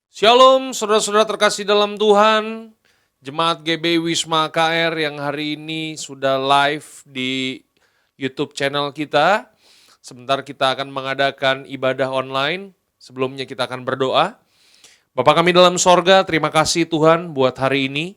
Shalom saudara-saudara terkasih dalam Tuhan, Jemaat GB Wisma KR yang hari ini sudah live di YouTube channel kita. Sebentar kita akan mengadakan ibadah online, sebelumnya kita akan berdoa. Bapa kami dalam sorga, terima kasih Tuhan buat hari ini.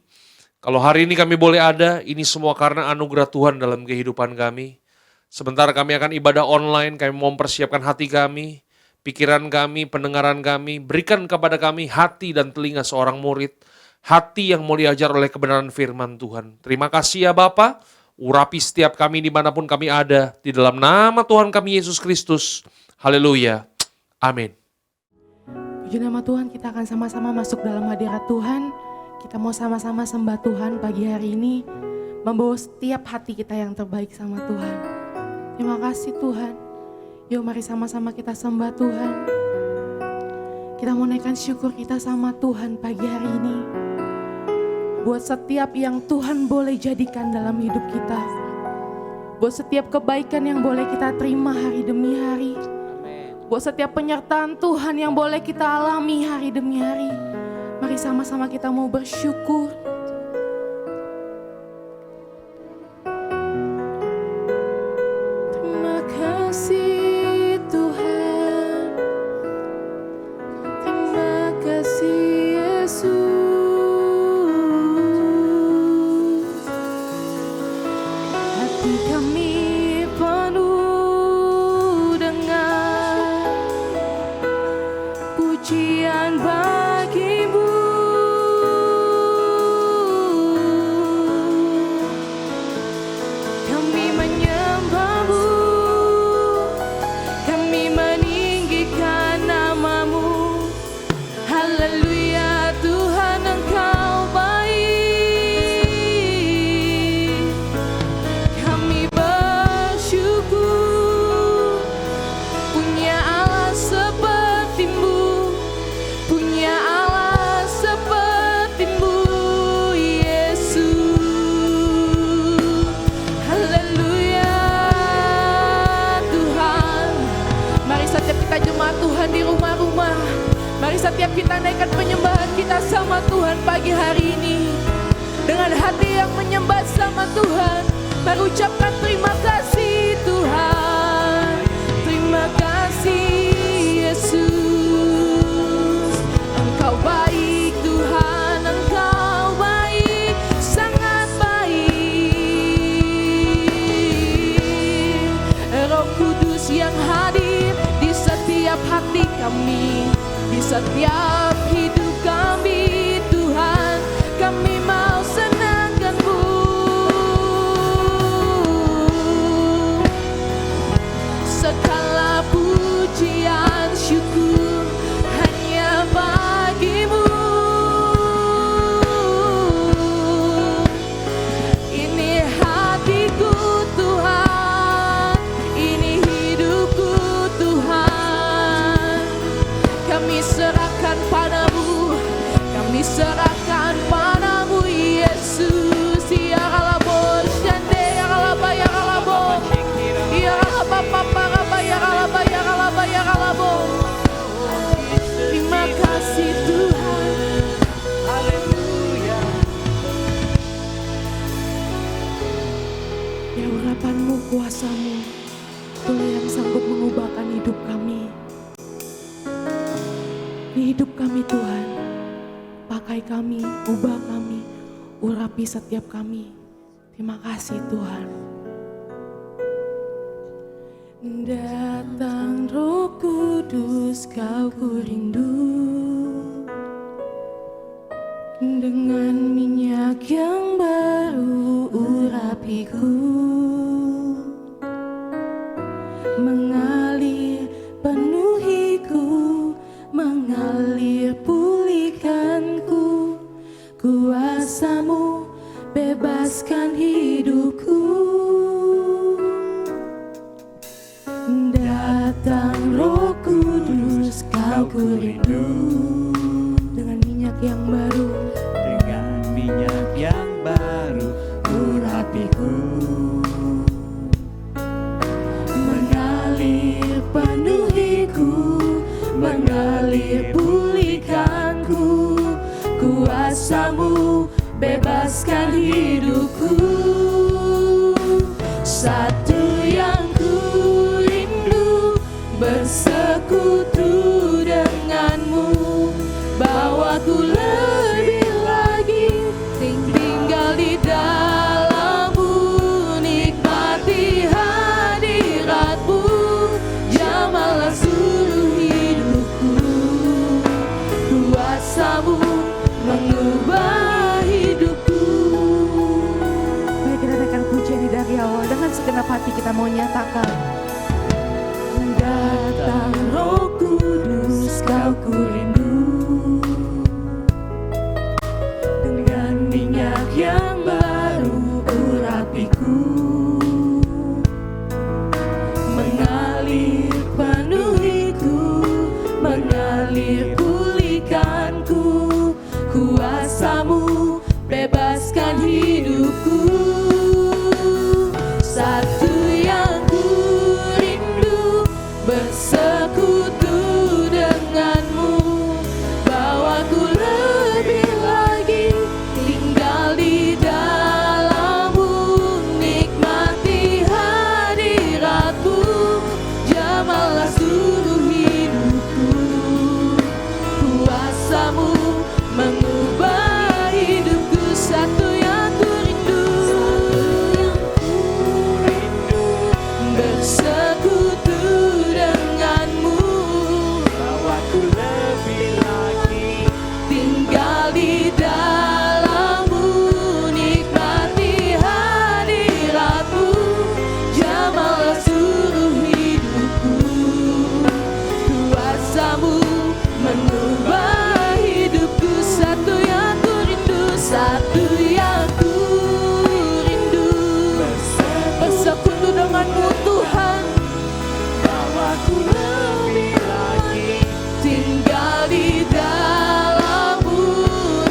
Kalau hari ini kami boleh ada, ini semua karena anugerah Tuhan dalam kehidupan kami. Sebentar kami akan ibadah online, kami mau mempersiapkan hati kami, pikiran kami, pendengaran kami, berikan kepada kami hati dan telinga seorang murid, hati yang mau diajar oleh kebenaran firman Tuhan. Terima kasih ya Bapa, urapi setiap kami dimanapun kami ada, di dalam nama Tuhan kami Yesus Kristus. Haleluya. Amin. Puji nama Tuhan, kita akan sama-sama masuk dalam hadirat Tuhan. Kita mau sama-sama sembah Tuhan pagi hari ini, membawa setiap hati kita yang terbaik sama Tuhan. Terima kasih Tuhan. Yuk mari sama-sama kita sembah Tuhan. Kita mau naikkan syukur kita sama Tuhan pagi hari ini. Buat setiap yang Tuhan boleh jadikan dalam hidup kita. Buat setiap kebaikan yang boleh kita terima hari demi hari. Buat setiap penyertaan Tuhan yang boleh kita alami hari demi hari. Mari sama-sama kita mau bersyukur. Terima kasih Tuhan. Terima kasih Yesus. Hati kami penuh dengan pujian bagimu. Kami menyembahmu, kami meninggikan namamu. Haleluya Tuhan Engkau baik. Kami bersyukur punya Allah sepertimu, punya Allah sepertimu Yesus. Haleluya Tuhan. Mari setiap kita jemaat Tuhan di rumah-rumah, mari setiap kita naikkan penyembahan kita sama Tuhan pagi hari ini. Dengan hati yang menyembah sama Tuhan, mari ucapkan terima kasih Tuhan. Terima kasih Yesus. Engkau baik Tuhan, Engkau baik, sangat baik. Roh Kudus yang hadir di setiap hati kami, di setiap hidup kami Tuhan, kami mau senangkan-Mu. Segala pujian syukur hanya bagi-Mu. Ini hatiku Tuhan, ini hidupku Tuhan. Kami serahkan padamu, kami serahkan padamu Yesus. Ya kalabor shande, ya kalaba, ya kalabo, ya kalaba papa, ya kalaba, ya kalaba, ya kalabo. Terima kasih Tuhan. Haleluya. Ya urapan-Mu, kuasa-Mu, Tuhan yang sanggup mengubahkan hidup kami. Di hidup kami Tuhan, pakai kami, ubah kami, urapi setiap kami. Terima kasih Tuhan. Datang Roh Kudus, Kau ku rindu. Dengan minyak yang baru urapiku, mengalir penuhiku, mengalir pulihkanku. Kuasa-Mu bebaskan hidupku. Datang Roh Kudus, Kau ku rindu. Dengan minyak yang baru, dengan minyak yang baru urapiku, mengalir penuhiku, mengalir pulihkanku. kuasamu bebaskan hidupku. Satu yang ku rindu, bersekutu denganmu. Bawaku lebih lagi tinggal di dalammu, nikmati hadiratmu, jamahlah seluruh hidupku. Kuasamu mengubah hidupku. Mari kita naikkan pujian dari awal dengan segenap hati kita mau nyatakan. Datang Roh Kudus, Kau ku rindu, dengan minyak yang baru urapiku, mengalir penuhiku, mengalir pulihkanku. Kuasamu bebaskan hidupku. Satu yang ku rindu, bersekutu denganmu. Bawaku lebih lagi tinggal di dalammu, nikmati hadiratmu, jamahlah seluruh hidupku. Kuasamu mengubah hidupku. Satu yang ku rindu, bersekutu denganmu. Bawaku lebih lagi Tinggal di dalammu, nikmati hadiratmu, jamahlah seluruh hidupku. Kuasamu mengubah hidupku. Satu yang ku rindu, satu yang ku rindu, bersekutu denganmu Tuhan. bawaku lebih lagi Tinggal di dalammu,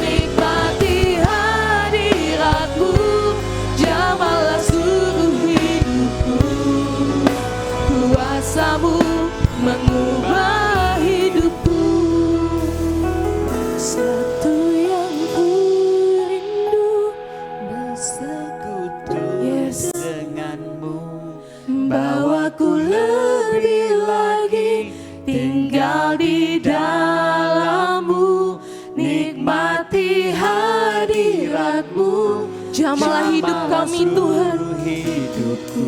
nikmati hadiratmu, jamahlah seluruh hidupku. Kuasamu mengubah hidupku. Satu yang ku rindu, bersekutu Yes. denganmu. Bawaku lebih lagi tinggal di dalammu, nikmati hadiratmu, jamahlah hidup kami Tuhan. Hidupku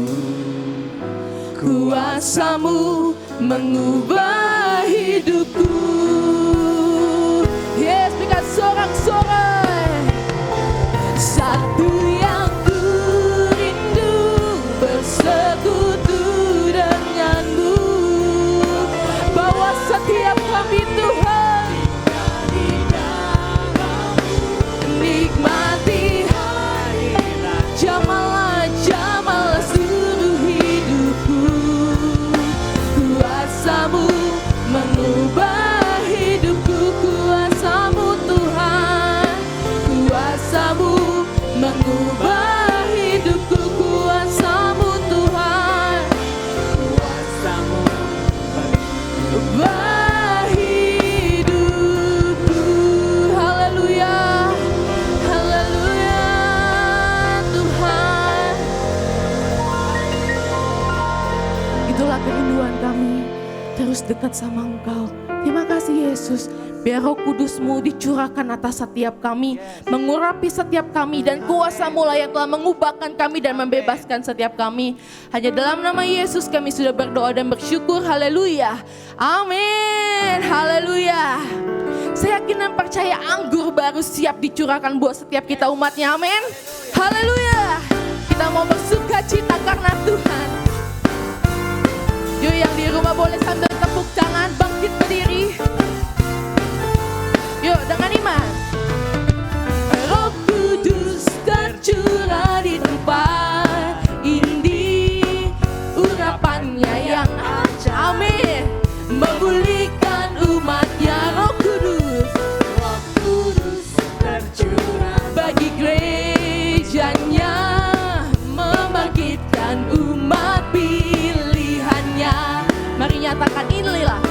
Kuasamu mengubah hidupku. Yes, berikan sorak-sorai. Satu yang ku rindu, bersekutu denganmu. Bawa setiap kami Tuhan, nikmati jamahlah seluruh hidupku. Kuasamu mengubah hidupku. Kuasamu Tuhan, kuasamu mengubah hidupku. Kuasamu Tuhan, kuasamu ubah hidupku. Haleluya, haleluya Tuhan. Itulah kerinduan kami, terus dekat sama Engkau. Terima kasih Yesus. Biar Roh Kudus-Mu dicurahkan atas setiap kami, mengurapi setiap kami, dan kuasa-Mu lah yang telah mengubahkan kami dan membebaskan setiap kami. Hanya dalam nama Yesus kami sudah berdoa dan bersyukur. Haleluya. Amin. Haleluya. Saya yakin dan percaya anggur baru siap dicurahkan buat setiap kita umatnya. Amin. Haleluya. Kita mau bersuka cita karena Tuhan. Yuk yang di rumah boleh sambil tepuk tangan, bangkit berdiri. Yuk dengan iman. Roh Kudus tercurah di tempat ini, urapannya yang ajaib. Amin. Memulihkan umatnya. Roh Kudus tercurah bagi gerejanya, membangkitkan umat pilihannya. Mari nyatakan inilah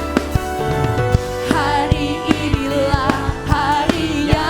hari, inilah harinya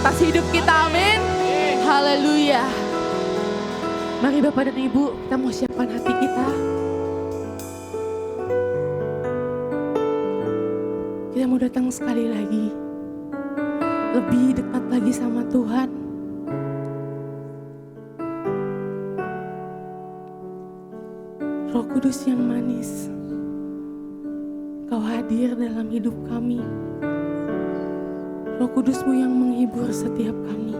atas hidup kita, amin. Haleluya. Mari Bapak dan Ibu, kita mau siapkan hati kita. Kita mau datang sekali lagi, lebih dekat lagi sama Tuhan. Roh Kudus yang manis, Kau hadir dalam hidup kami. Roh Kudus-Mu yang menghibur setiap kami.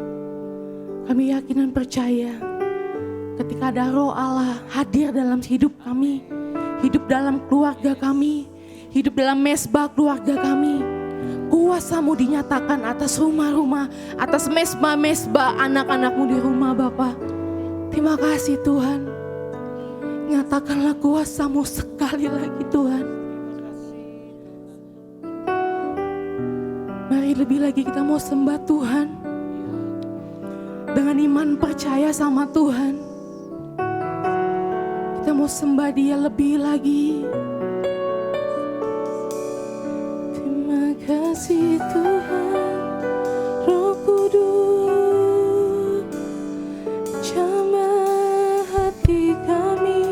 Kami yakin dan percaya ketika ada Roh Allah hadir dalam hidup kami, hidup dalam keluarga kami, hidup dalam mesbah keluarga kami, kuasa-Mu dinyatakan atas rumah-rumah, atas mesbah-mesbah anak-anak-Mu di rumah Bapa. Terima kasih Tuhan. Nyatakanlah kuasa-Mu sekali lagi Tuhan. Mari lebih lagi kita mau sembah Tuhan. Dengan iman percaya sama Tuhan. Kita mau sembah Dia lebih lagi. Terima kasih Tuhan, Roh Kudus, jamah hati kami,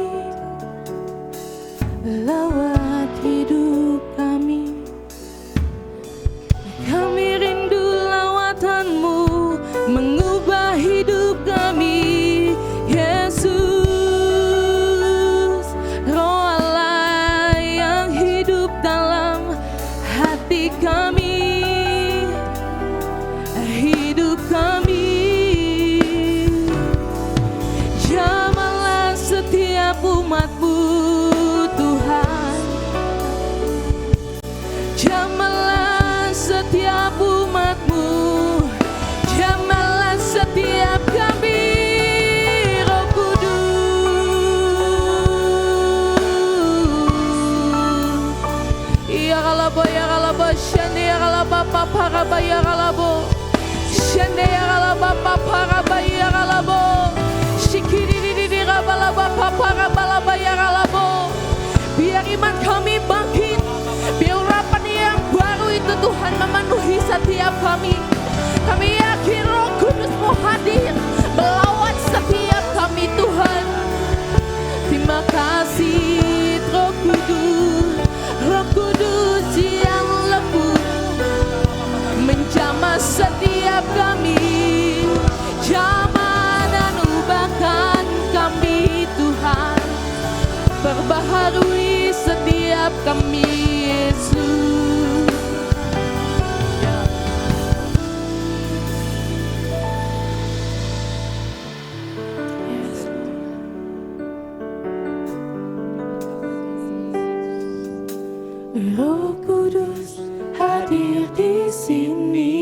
lawat hidup kami. Kami rindu lawatan-Mu, mengubah hidup kami, Yesus. Roh Allah yang hidup dalam hati kami, hidup kami. Jamahlah setiap umat-Mu Tuhan, jamahlah setiap umat-Mu, jamahlah setiap kami, Roh Kudus. Ya kalabo, ya kalabo, shende ya kalaba papa raba ya kalabo, shende ya kalaba papa raba ya kalabo, shikiri di raba laba papa raba laba ya kalabo. Biar iman kami bangkit, biar urapan yang baru itu Tuhan memenuhi setiap kami. Kami yakin Roh Kudus-Mu hadir melawat setiap kami Tuhan. Terima kasih Roh Kudus, Roh Kudus yang lembut menjamah setiap kami, jamah dan ubahkan kami Tuhan, perbaharui setiap kami Yesus. Yes, Lord. Roh Kudus hadir di sini,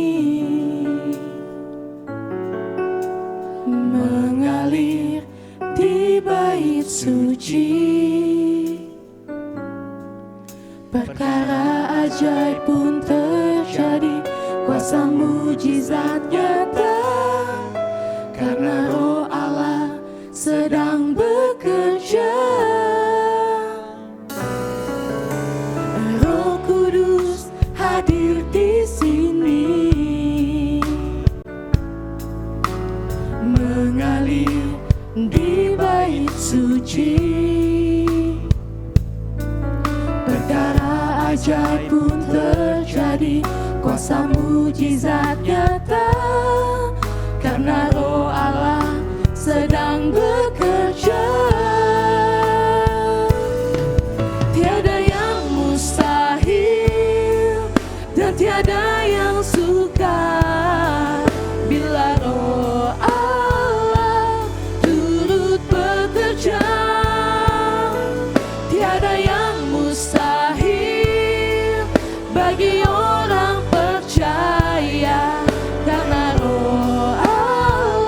mengalir di bait suci. Perkara ajaib pun terjadi, kuasa mujizat nyata, karena Roh Allah sedang bekerja. Roh Kudus hadir di sini, mengalir di bait suci. Perkara ajaib pun terjadi, kuasa mujizat nyata, karena Roh Allah sedang bekerja. Tiada yang mustahil dan tiada yang sukar bila Roh Allah turut bekerja. Tiada yang mustahil bagi orang percaya, karena Roh Allah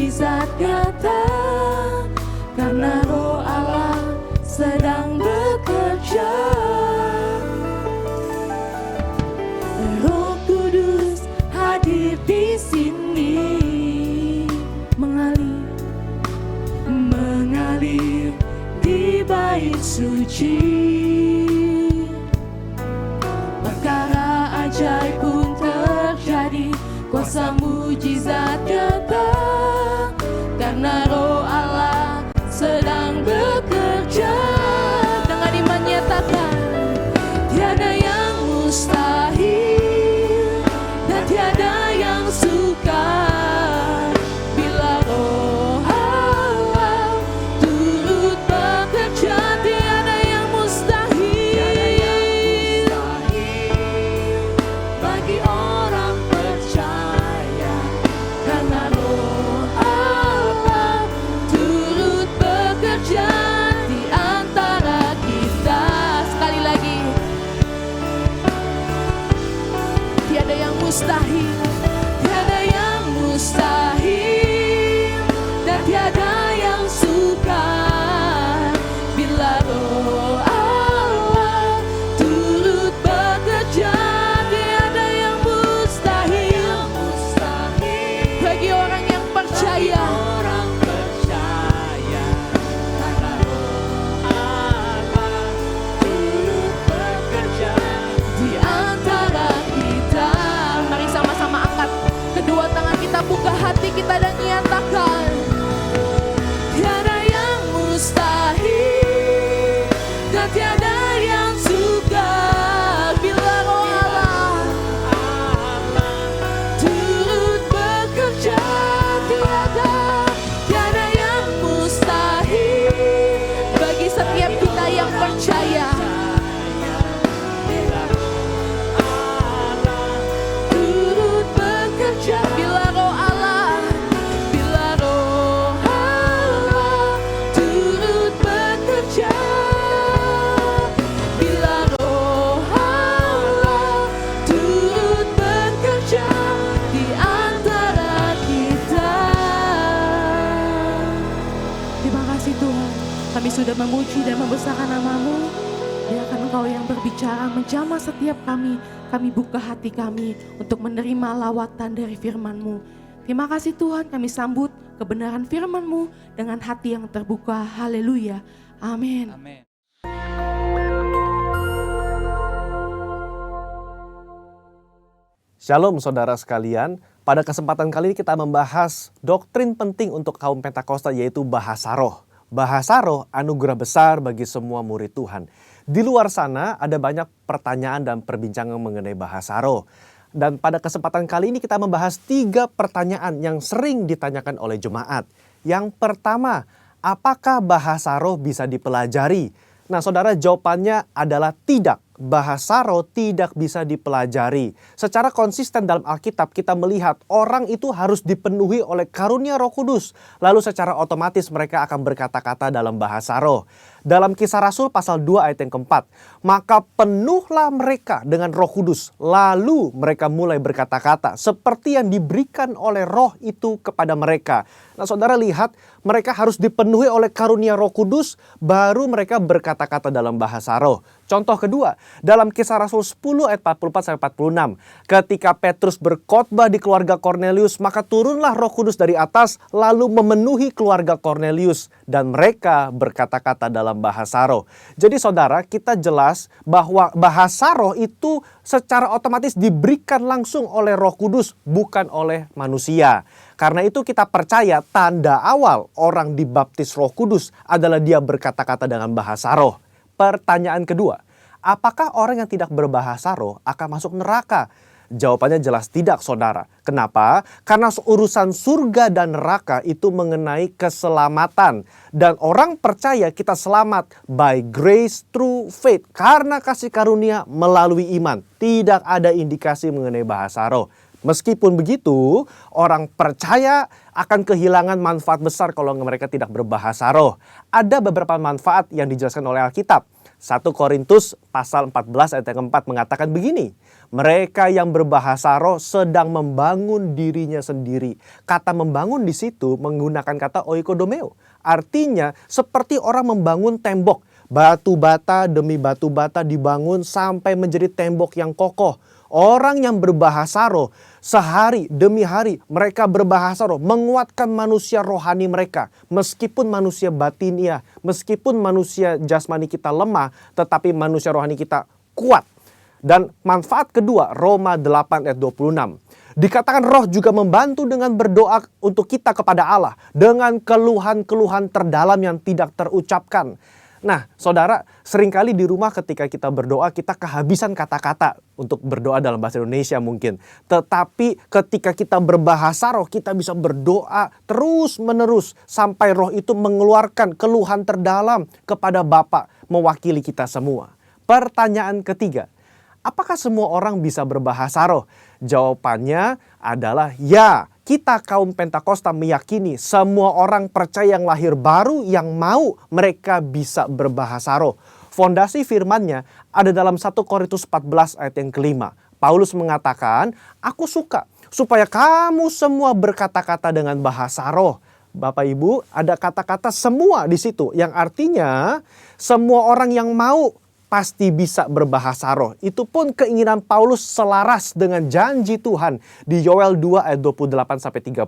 mujizat nyata, karena Roh Allah sedang bekerja. Roh Kudus hadir di sini, mengalir di bait suci. Perkara ajaib pun terjadi, kuasa mujizat nyata, karena Roh Allah sedang bekerja. Dengan iman nyatakan, tiada yang mustahil dan tiada yang sukar bila Roh Allah turut bekerja. Tiada yang mustahil bagi orang percaya, karena Roh Allah turut bekerja di antara kita. Sekali lagi, tiada yang mustahil, tiada yang mustahil dan tiada yang sukar bila Roh Allah turut bekerja. Tiada yang mustahil bagi orang yang percaya, karena Roh Allah turut bekerja di antara kita. Mari sama-sama angkat kedua tangan kita, buka hati kita dan nyatakan, tiada yang mustahil dan tiada yang sukar bila Roh Allah turut bekerja. Tiada yang mustahil bagi setiap kita yang percaya. Turut bekerja bila Roh Allah, bila Roh Allah turut bekerja, bila Roh Allah turut bekerja di antara kita. Terima kasih Tuhan, kami sudah memuji dan membesarkan nama-Mu. Biarkan Engkau yang berbicara menjamah setiap kami. Kami buka hati kami untuk menerima lawatan dari firman-Mu. Terima kasih Tuhan, kami sambut kebenaran firman-Mu dengan hati yang terbuka. Haleluya. Amin. Shalom saudara sekalian, pada kesempatan kali ini kita membahas doktrin penting untuk kaum Pentakosta, yaitu bahasa roh. Bahasa roh anugerah besar bagi semua murid Tuhan. Di luar sana ada banyak pertanyaan dan perbincangan mengenai bahasa roh. Dan pada kesempatan kali ini kita membahas 3 pertanyaan yang sering ditanyakan oleh jemaat. Yang pertama, apakah bahasa roh bisa dipelajari? Nah saudara, jawabannya adalah tidak. Bahasa roh tidak bisa dipelajari. Secara konsisten dalam Alkitab kita melihat orang itu harus dipenuhi oleh karunia Roh Kudus. Lalu secara otomatis mereka akan berkata-kata dalam bahasa roh. Dalam Kisah Rasul pasal 2 ayat yang keempat, maka penuhlah mereka dengan Roh Kudus. Lalu mereka mulai berkata-kata seperti yang diberikan oleh roh itu kepada mereka. Nah saudara lihat, mereka harus dipenuhi oleh karunia Roh Kudus, baru mereka berkata-kata dalam bahasa roh. Contoh kedua, dalam Kisah Rasul 10 ayat 44-46. Ketika Petrus berkhotbah di keluarga Kornelius, maka turunlah Roh Kudus dari atas lalu memenuhi keluarga Kornelius. Dan mereka berkata-kata dalam bahasa roh. Jadi saudara, kita jelas bahwa bahasa roh itu secara otomatis diberikan langsung oleh Roh Kudus, bukan oleh manusia. Karena itu kita percaya tanda awal orang dibaptis Roh Kudus adalah dia berkata-kata dengan bahasa roh. Pertanyaan kedua, apakah orang yang tidak berbahasa roh akan masuk neraka? Jawabannya jelas tidak saudara. Kenapa? Karena urusan surga dan neraka itu mengenai keselamatan. Dan orang percaya kita selamat by grace through faith. Karena kasih karunia melalui iman. Tidak ada indikasi mengenai bahasa roh. Meskipun begitu, orang percaya akan kehilangan manfaat besar kalau mereka tidak berbahasa roh. Ada beberapa manfaat yang dijelaskan oleh Alkitab. 1 Korintus pasal 14 ayat yang keempat mengatakan begini. Mereka yang berbahasa roh sedang membangun dirinya sendiri. Kata membangun di situ menggunakan kata oikodomeo. Artinya seperti orang membangun tembok. Batu bata demi batu bata dibangun sampai menjadi tembok yang kokoh. Orang yang berbahasa roh sehari demi hari mereka berbahasa roh menguatkan manusia rohani mereka. Meskipun manusia batinia, meskipun manusia jasmani kita lemah, tetapi manusia rohani kita kuat. Dan manfaat kedua, Roma 8 ayat 26. Dikatakan roh juga membantu dengan berdoa untuk kita kepada Allah dengan keluhan-keluhan terdalam yang tidak terucapkan. Nah, saudara, seringkali di rumah ketika kita berdoa, kita kehabisan kata-kata untuk berdoa dalam bahasa Indonesia mungkin. Tetapi ketika kita berbahasa roh, kita bisa berdoa terus-menerus sampai roh itu mengeluarkan keluhan terdalam kepada Bapa mewakili kita semua. Pertanyaan ketiga, apakah semua orang bisa berbahasa roh? Jawabannya adalah ya. Kita kaum Pentakosta meyakini semua orang percaya yang lahir baru yang mau mereka bisa berbahasa roh. Fondasi firman-Nya ada dalam 1 Korintus 14 ayat yang kelima. Paulus mengatakan, aku suka supaya kamu semua berkata-kata dengan bahasa roh. Bapak Ibu, ada kata-kata semua di situ yang artinya semua orang yang mau pasti bisa berbahasa roh. Itu pun keinginan Paulus selaras dengan janji Tuhan di Yoel 2 ayat 28-32.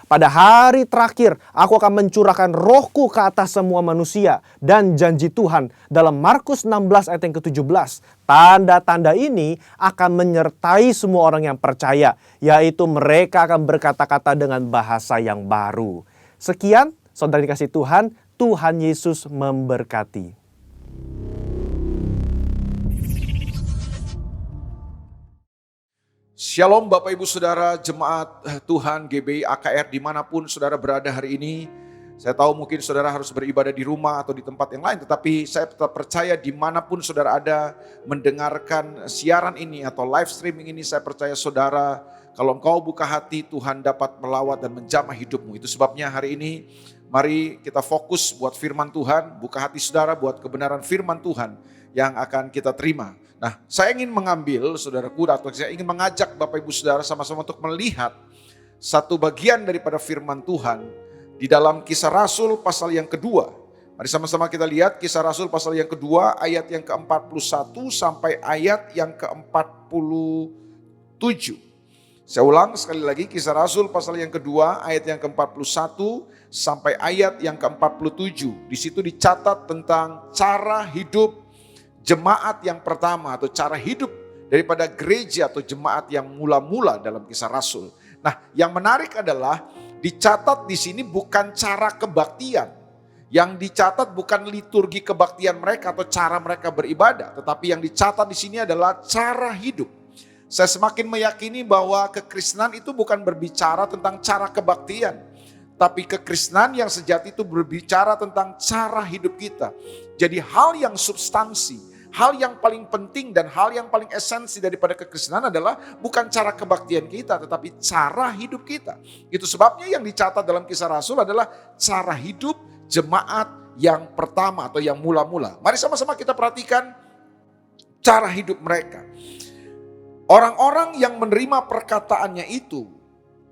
Pada hari terakhir aku akan mencurahkan rohku ke atas semua manusia. Dan janji Tuhan dalam Markus 16 ayat yang ke-17. Tanda-tanda ini akan menyertai semua orang yang percaya. Yaitu mereka akan berkata-kata dengan bahasa yang baru. Sekian, saudara dikasih Tuhan, Tuhan Yesus memberkati. Shalom Bapak Ibu Saudara Jemaat Tuhan GBI AKR dimanapun saudara berada hari ini. Saya tahu mungkin saudara harus beribadah di rumah atau di tempat yang lain. Tetapi saya tetap percaya dimanapun saudara ada mendengarkan siaran ini atau live streaming ini. Saya percaya saudara kalau engkau buka hati Tuhan dapat melawat dan menjamah hidupmu. Itu sebabnya hari ini mari kita fokus buat firman Tuhan. Buka hati saudara buat kebenaran firman Tuhan yang akan kita terima. Nah, saya ingin mengambil saudaraku atau saya ingin mengajak Bapak Ibu Saudara sama-sama untuk melihat satu bagian daripada firman Tuhan di dalam Kisah Rasul pasal yang kedua. Mari sama-sama kita lihat Kisah Rasul pasal yang kedua ayat yang ke-41 sampai ayat yang ke-47. Saya ulang sekali lagi Kisah Rasul pasal yang kedua ayat yang ke-41 sampai ayat yang ke-47. Di situ dicatat tentang cara hidup jemaat yang pertama atau cara hidup daripada gereja atau jemaat yang mula-mula dalam Kisah Rasul. Nah, yang menarik adalah dicatat di sini bukan cara kebaktian. Yang dicatat bukan liturgi kebaktian mereka atau cara mereka beribadah, tetapi yang dicatat di sini adalah cara hidup. Saya semakin meyakini bahwa kekristenan itu bukan berbicara tentang cara kebaktian, tapi kekristenan yang sejati itu berbicara tentang cara hidup kita. Jadi hal yang substansi, hal yang paling penting dan hal yang paling esensi daripada kekristenan adalah bukan cara kebaktian kita, tetapi cara hidup kita. Itu sebabnya yang dicatat dalam Kisah Rasul adalah cara hidup jemaat yang pertama atau yang mula-mula. Mari sama-sama kita perhatikan cara hidup mereka. Orang-orang yang menerima perkataannya itu,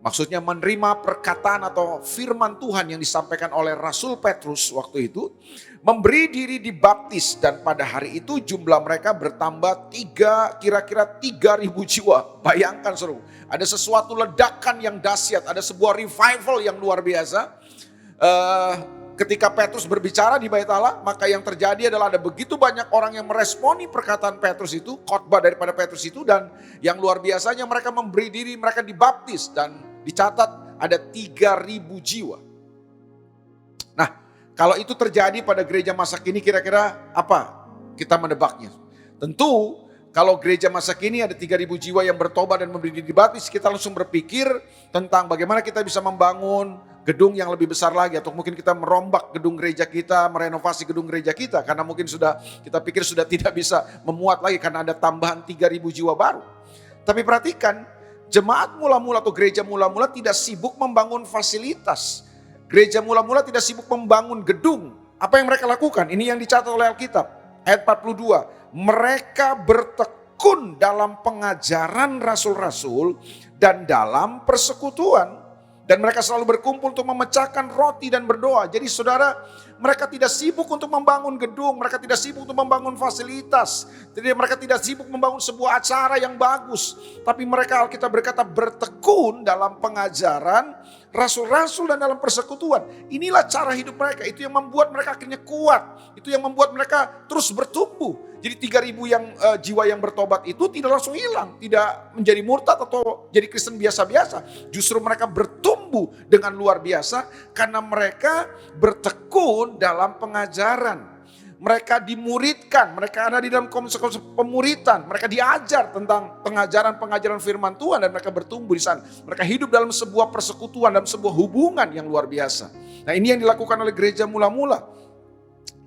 maksudnya menerima perkataan atau firman Tuhan yang disampaikan oleh Rasul Petrus waktu itu, memberi diri dibaptis dan pada hari itu jumlah mereka bertambah kira-kira 3.000 jiwa. Bayangkan saudara, ada sesuatu ledakan yang dahsyat, ada sebuah revival yang luar biasa. Ketika Petrus berbicara di Bait Allah, maka yang terjadi adalah ada begitu banyak orang yang meresponi perkataan Petrus itu, khotbah daripada Petrus itu, dan yang luar biasanya mereka memberi diri, mereka dibaptis dan dicatat ada 3.000 jiwa. Nah, kalau itu terjadi pada gereja masa kini kira-kira apa kita menebaknya? Tentu kalau gereja masa kini ada 3.000 jiwa yang bertobat dan memberi diri dibaptis, kita langsung berpikir tentang bagaimana kita bisa membangun gedung yang lebih besar lagi, atau mungkin kita merombak gedung gereja kita, merenovasi gedung gereja kita, karena mungkin kita pikir sudah tidak bisa memuat lagi karena ada tambahan 3.000 jiwa baru. Tapi perhatikan, jemaat mula-mula atau gereja mula-mula tidak sibuk membangun fasilitas. Gereja mula-mula tidak sibuk membangun gedung. Apa yang mereka lakukan? Ini yang dicatat oleh Alkitab. Ayat 42, mereka bertekun dalam pengajaran rasul-rasul dan dalam persekutuan. Dan mereka selalu berkumpul untuk memecahkan roti dan berdoa. Jadi saudara, mereka tidak sibuk untuk membangun gedung, mereka tidak sibuk untuk membangun fasilitas. Jadi mereka tidak sibuk membangun sebuah acara yang bagus. Tapi mereka, Alkitab berkata, bertekun dalam pengajaran rasul-rasul dan dalam persekutuan. Inilah cara hidup mereka, itu yang membuat mereka akhirnya kuat. Itu yang membuat mereka terus bertumbuh. Jadi 3.000 jiwa yang bertobat itu tidak langsung hilang, tidak menjadi murtad atau jadi Kristen biasa-biasa. Justru mereka bertumbuh dengan luar biasa karena mereka bertekun dalam pengajaran. Mereka dimuridkan, mereka ada di dalam komunitas pemuritan, mereka diajar tentang pengajaran firman Tuhan dan mereka bertumbuh di sana. Mereka hidup dalam sebuah persekutuan, dalam sebuah hubungan yang luar biasa. Nah, ini yang dilakukan oleh gereja mula-mula.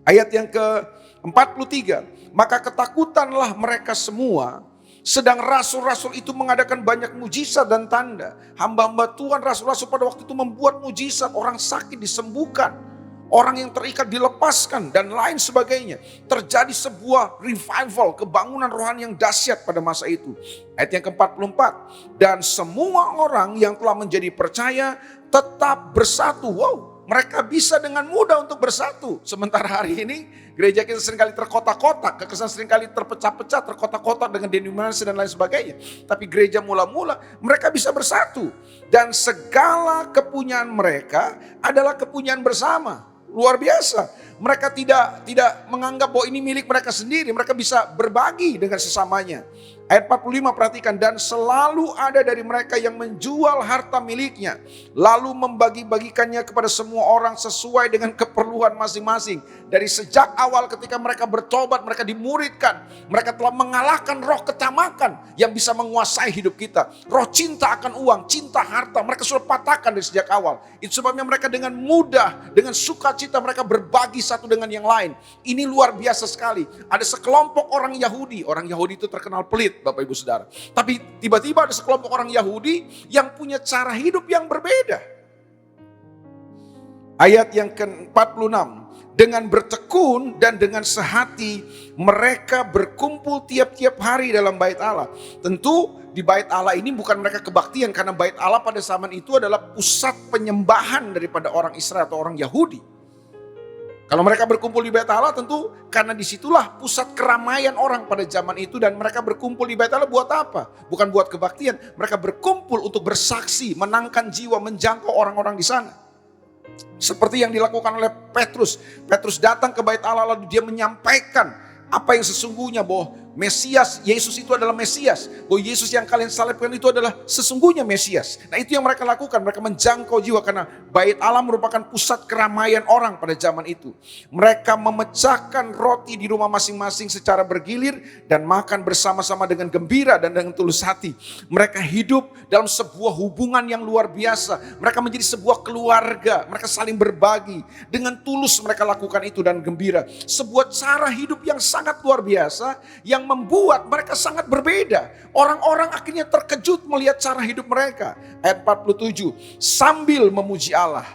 Ayat yang ke-43. Maka ketakutanlah mereka semua, sedang rasul-rasul itu mengadakan banyak mujizat dan tanda. Hamba-hamba Tuhan, rasul-rasul pada waktu itu membuat mujizat, orang sakit disembuhkan, orang yang terikat dilepaskan, dan lain sebagainya. Terjadi sebuah revival, kebangunan rohani yang dahsyat pada masa itu. Ayat yang ke-44. Dan semua orang yang telah menjadi percaya tetap bersatu. Wow, mereka bisa dengan mudah untuk bersatu. Sementara hari ini gereja kita seringkali terkotak-kotak, kekristenan seringkali terpecah-pecah, terkotak-kotak dengan denominasi dan lain sebagainya. Tapi gereja mula-mula mereka bisa bersatu. Dan segala kepunyaan mereka adalah kepunyaan bersama. Luar biasa. Mereka tidak menganggap bahwa ini milik mereka sendiri. Mereka bisa berbagi dengan sesamanya. Ayat 45 perhatikan. Dan selalu ada dari mereka yang menjual harta miliknya, lalu membagi-bagikannya kepada semua orang sesuai dengan keperluan masing-masing. Dari sejak awal ketika mereka bertobat, mereka dimuridkan. Mereka telah mengalahkan roh ketamakan yang bisa menguasai hidup kita. Roh cinta akan uang, cinta harta, mereka sudah patahkan dari sejak awal. Itu sebabnya mereka dengan mudah, dengan sukacita mereka berbagi satu dengan yang lain. Ini luar biasa sekali. Ada sekelompok orang Yahudi. Orang Yahudi itu terkenal pelit, Bapak Ibu Saudara. Tapi tiba-tiba ada sekelompok orang Yahudi yang punya cara hidup yang berbeda. Ayat yang ke-46. Dengan bertekun dan dengan sehati mereka berkumpul tiap-tiap hari dalam bait Allah. Tentu di bait Allah ini bukan mereka kebaktian, karena bait Allah pada zaman itu adalah pusat penyembahan daripada orang Israel atau orang Yahudi. Kalau mereka berkumpul di bait Allah tentu karena disitulah pusat keramaian orang pada zaman itu. Dan mereka berkumpul di bait Allah buat apa? Bukan buat kebaktian. Mereka berkumpul untuk bersaksi, menangkan jiwa, menjangkau orang-orang di sana. Seperti yang dilakukan oleh Petrus. Petrus datang ke bait Allah lalu dia menyampaikan apa yang sesungguhnya, bahwa Mesias, Yesus itu adalah Mesias. Bahwa Yesus yang kalian salibkan itu adalah sesungguhnya Mesias. Nah, itu yang mereka lakukan. Mereka menjangkau jiwa karena bait Allah merupakan pusat keramaian orang pada zaman itu. Mereka memecahkan roti di rumah masing-masing secara bergilir dan makan bersama-sama dengan gembira dan dengan tulus hati. Mereka hidup dalam sebuah hubungan yang luar biasa. Mereka menjadi sebuah keluarga. Mereka saling berbagi. Dengan tulus mereka lakukan itu dan gembira. Sebuah cara hidup yang sangat luar biasa yang membuat mereka sangat berbeda. Orang-orang akhirnya terkejut melihat cara hidup mereka. Ayat 47, sambil memuji Allah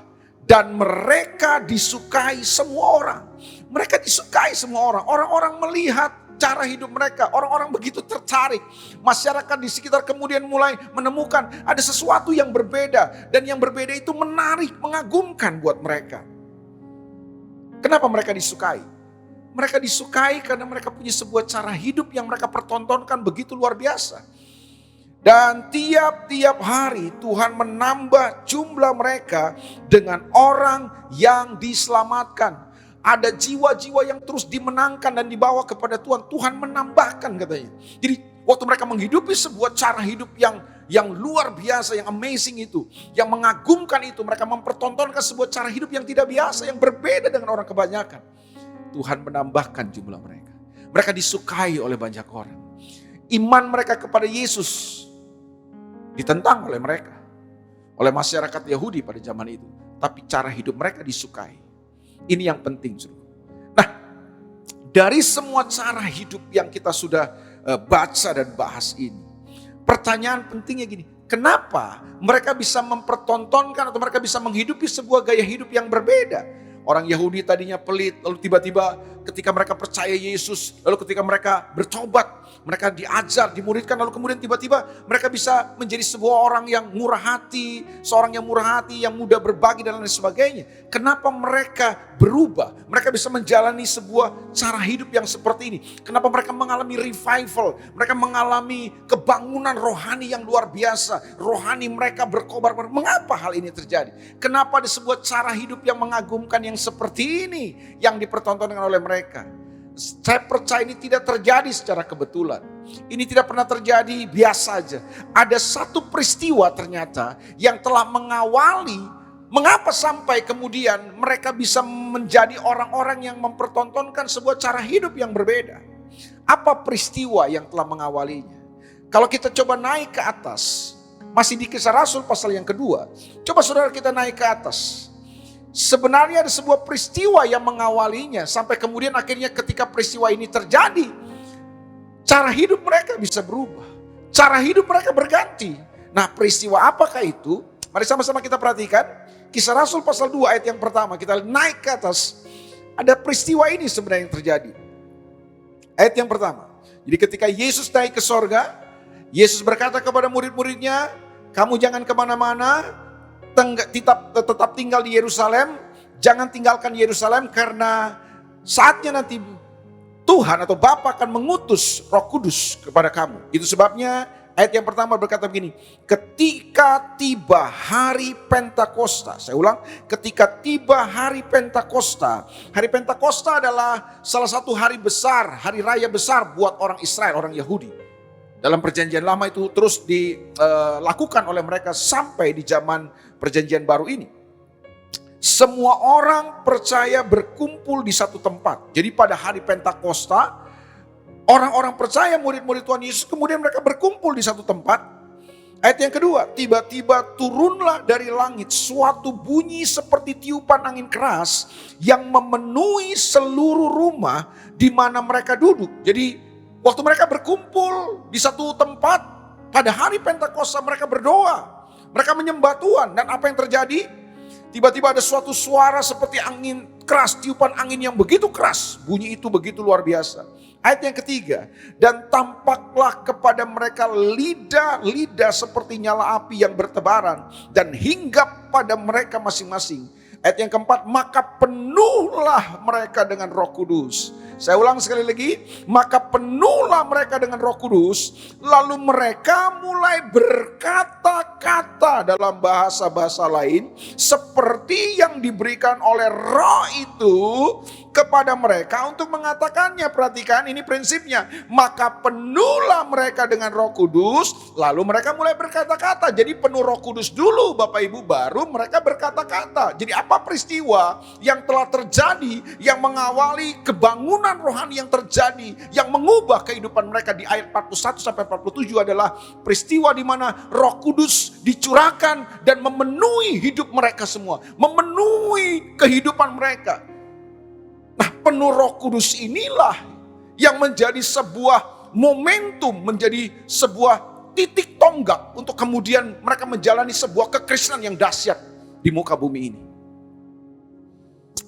dan mereka disukai semua orang. Mereka disukai semua orang. Orang-orang melihat cara hidup mereka. Orang-orang begitu tertarik. Masyarakat di sekitar kemudian mulai menemukan ada sesuatu yang berbeda. Dan yang berbeda itu menarik, mengagumkan buat mereka. Kenapa mereka disukai? Mereka disukai karena mereka punya sebuah cara hidup yang mereka pertontonkan begitu luar biasa. Dan tiap-tiap hari Tuhan menambah jumlah mereka dengan orang yang diselamatkan. Ada jiwa-jiwa yang terus dimenangkan dan dibawa kepada Tuhan. Tuhan menambahkan katanya. Jadi waktu mereka menghidupi sebuah cara hidup yang luar biasa, yang amazing itu, yang mengagumkan itu, mereka mempertontonkan sebuah cara hidup yang tidak biasa, yang berbeda dengan orang kebanyakan. Tuhan menambahkan jumlah mereka. Mereka disukai oleh banyak orang. Iman mereka kepada Yesus ditentang oleh mereka, oleh masyarakat Yahudi pada zaman itu. Tapi cara hidup mereka disukai. Ini yang penting. Nah, dari semua cara hidup yang kita sudah baca dan bahas ini, pertanyaan pentingnya gini, kenapa mereka bisa mempertontonkan atau mereka bisa menghidupi sebuah gaya hidup yang berbeda? Orang Yahudi tadinya pelit, lalu tiba-tiba ketika mereka percaya Yesus, lalu ketika mereka bertobat, mereka diajar, dimuridkan, lalu kemudian tiba-tiba mereka bisa menjadi sebuah orang yang murah hati, seorang yang murah hati, yang mudah berbagi dan lain sebagainya. Kenapa mereka berubah? Mereka bisa menjalani sebuah cara hidup yang seperti ini. Kenapa mereka mengalami revival? Mereka mengalami kebangunan rohani yang luar biasa. Rohani mereka berkobar. Mengapa hal ini terjadi? Kenapa ada sebuah cara hidup yang mengagumkan yang seperti ini yang dipertontonkan oleh mereka? Saya percaya ini tidak terjadi secara kebetulan. Ini tidak pernah terjadi biasa aja. Ada satu peristiwa ternyata yang telah mengawali mengapa sampai kemudian mereka bisa menjadi orang-orang yang mempertontonkan sebuah cara hidup yang berbeda. Apa peristiwa yang telah mengawalinya? Kalau kita coba naik ke atas, masih di Kisah Rasul pasal yang kedua. Coba saudara kita naik ke atas. Sebenarnya ada sebuah peristiwa yang mengawalinya. Sampai kemudian akhirnya ketika peristiwa ini terjadi, cara hidup mereka bisa berubah. Cara hidup mereka berganti. Nah, peristiwa apakah itu? Mari sama-sama kita perhatikan. Kisah Rasul pasal 2 ayat yang pertama. Kita naik ke atas. Ada peristiwa ini sebenarnya yang terjadi. Ayat yang pertama. Jadi ketika Yesus naik ke sorga, Yesus berkata kepada murid-muridnya, kamu jangan kemana-mana, tetap tinggal di Yerusalem. Jangan tinggalkan Yerusalem karena saatnya nanti Tuhan atau Bapa akan mengutus Roh Kudus kepada kamu. Itu sebabnya ayat yang pertama berkata begini, ketika tiba hari Pentakosta. Saya ulang, ketika tiba hari Pentakosta. Hari Pentakosta adalah salah satu hari besar, hari raya besar buat orang Israel, orang Yahudi. Dalam perjanjian lama itu terus dilakukan oleh mereka sampai di zaman perjanjian baru ini. Semua orang percaya berkumpul di satu tempat. Jadi pada hari Pentakosta, orang-orang percaya murid-murid Tuhan Yesus kemudian mereka berkumpul di satu tempat. Ayat yang kedua, tiba-tiba turunlah dari langit suatu bunyi seperti tiupan angin keras yang memenuhi seluruh rumah di mana mereka duduk. Jadi waktu mereka berkumpul di satu tempat pada hari Pentakosta mereka berdoa. Mereka menyembah Tuhan dan apa yang terjadi? Tiba-tiba ada suatu suara seperti angin keras, tiupan angin yang begitu keras. Bunyi itu begitu luar biasa. Ayat yang ketiga, dan tampaklah kepada mereka lidah-lidah seperti nyala api yang bertebaran dan hinggap pada mereka masing-masing. Ayat yang keempat, maka penuhlah mereka dengan Roh Kudus. Saya ulang sekali lagi, maka penuhlah mereka dengan Roh Kudus, lalu mereka mulai berkata-kata dalam bahasa-bahasa lain seperti yang diberikan oleh Roh itu kepada mereka untuk mengatakannya. Perhatikan, ini prinsipnya. Maka penuhlah mereka dengan Roh Kudus, lalu mereka mulai berkata-kata. Jadi penuh Roh Kudus dulu Bapak Ibu, baru mereka berkata-kata. Jadi apa peristiwa yang telah terjadi yang mengawali kebangunan rohani yang terjadi, yang mengubah kehidupan mereka di ayat 41 sampai 47 adalah peristiwa di mana Roh Kudus dicurahkan dan memenuhi hidup mereka semua, memenuhi kehidupan mereka. Nah, penuh Roh Kudus inilah yang menjadi sebuah momentum, menjadi sebuah titik tonggak untuk kemudian mereka menjalani sebuah kekristenan yang dahsyat di muka bumi ini.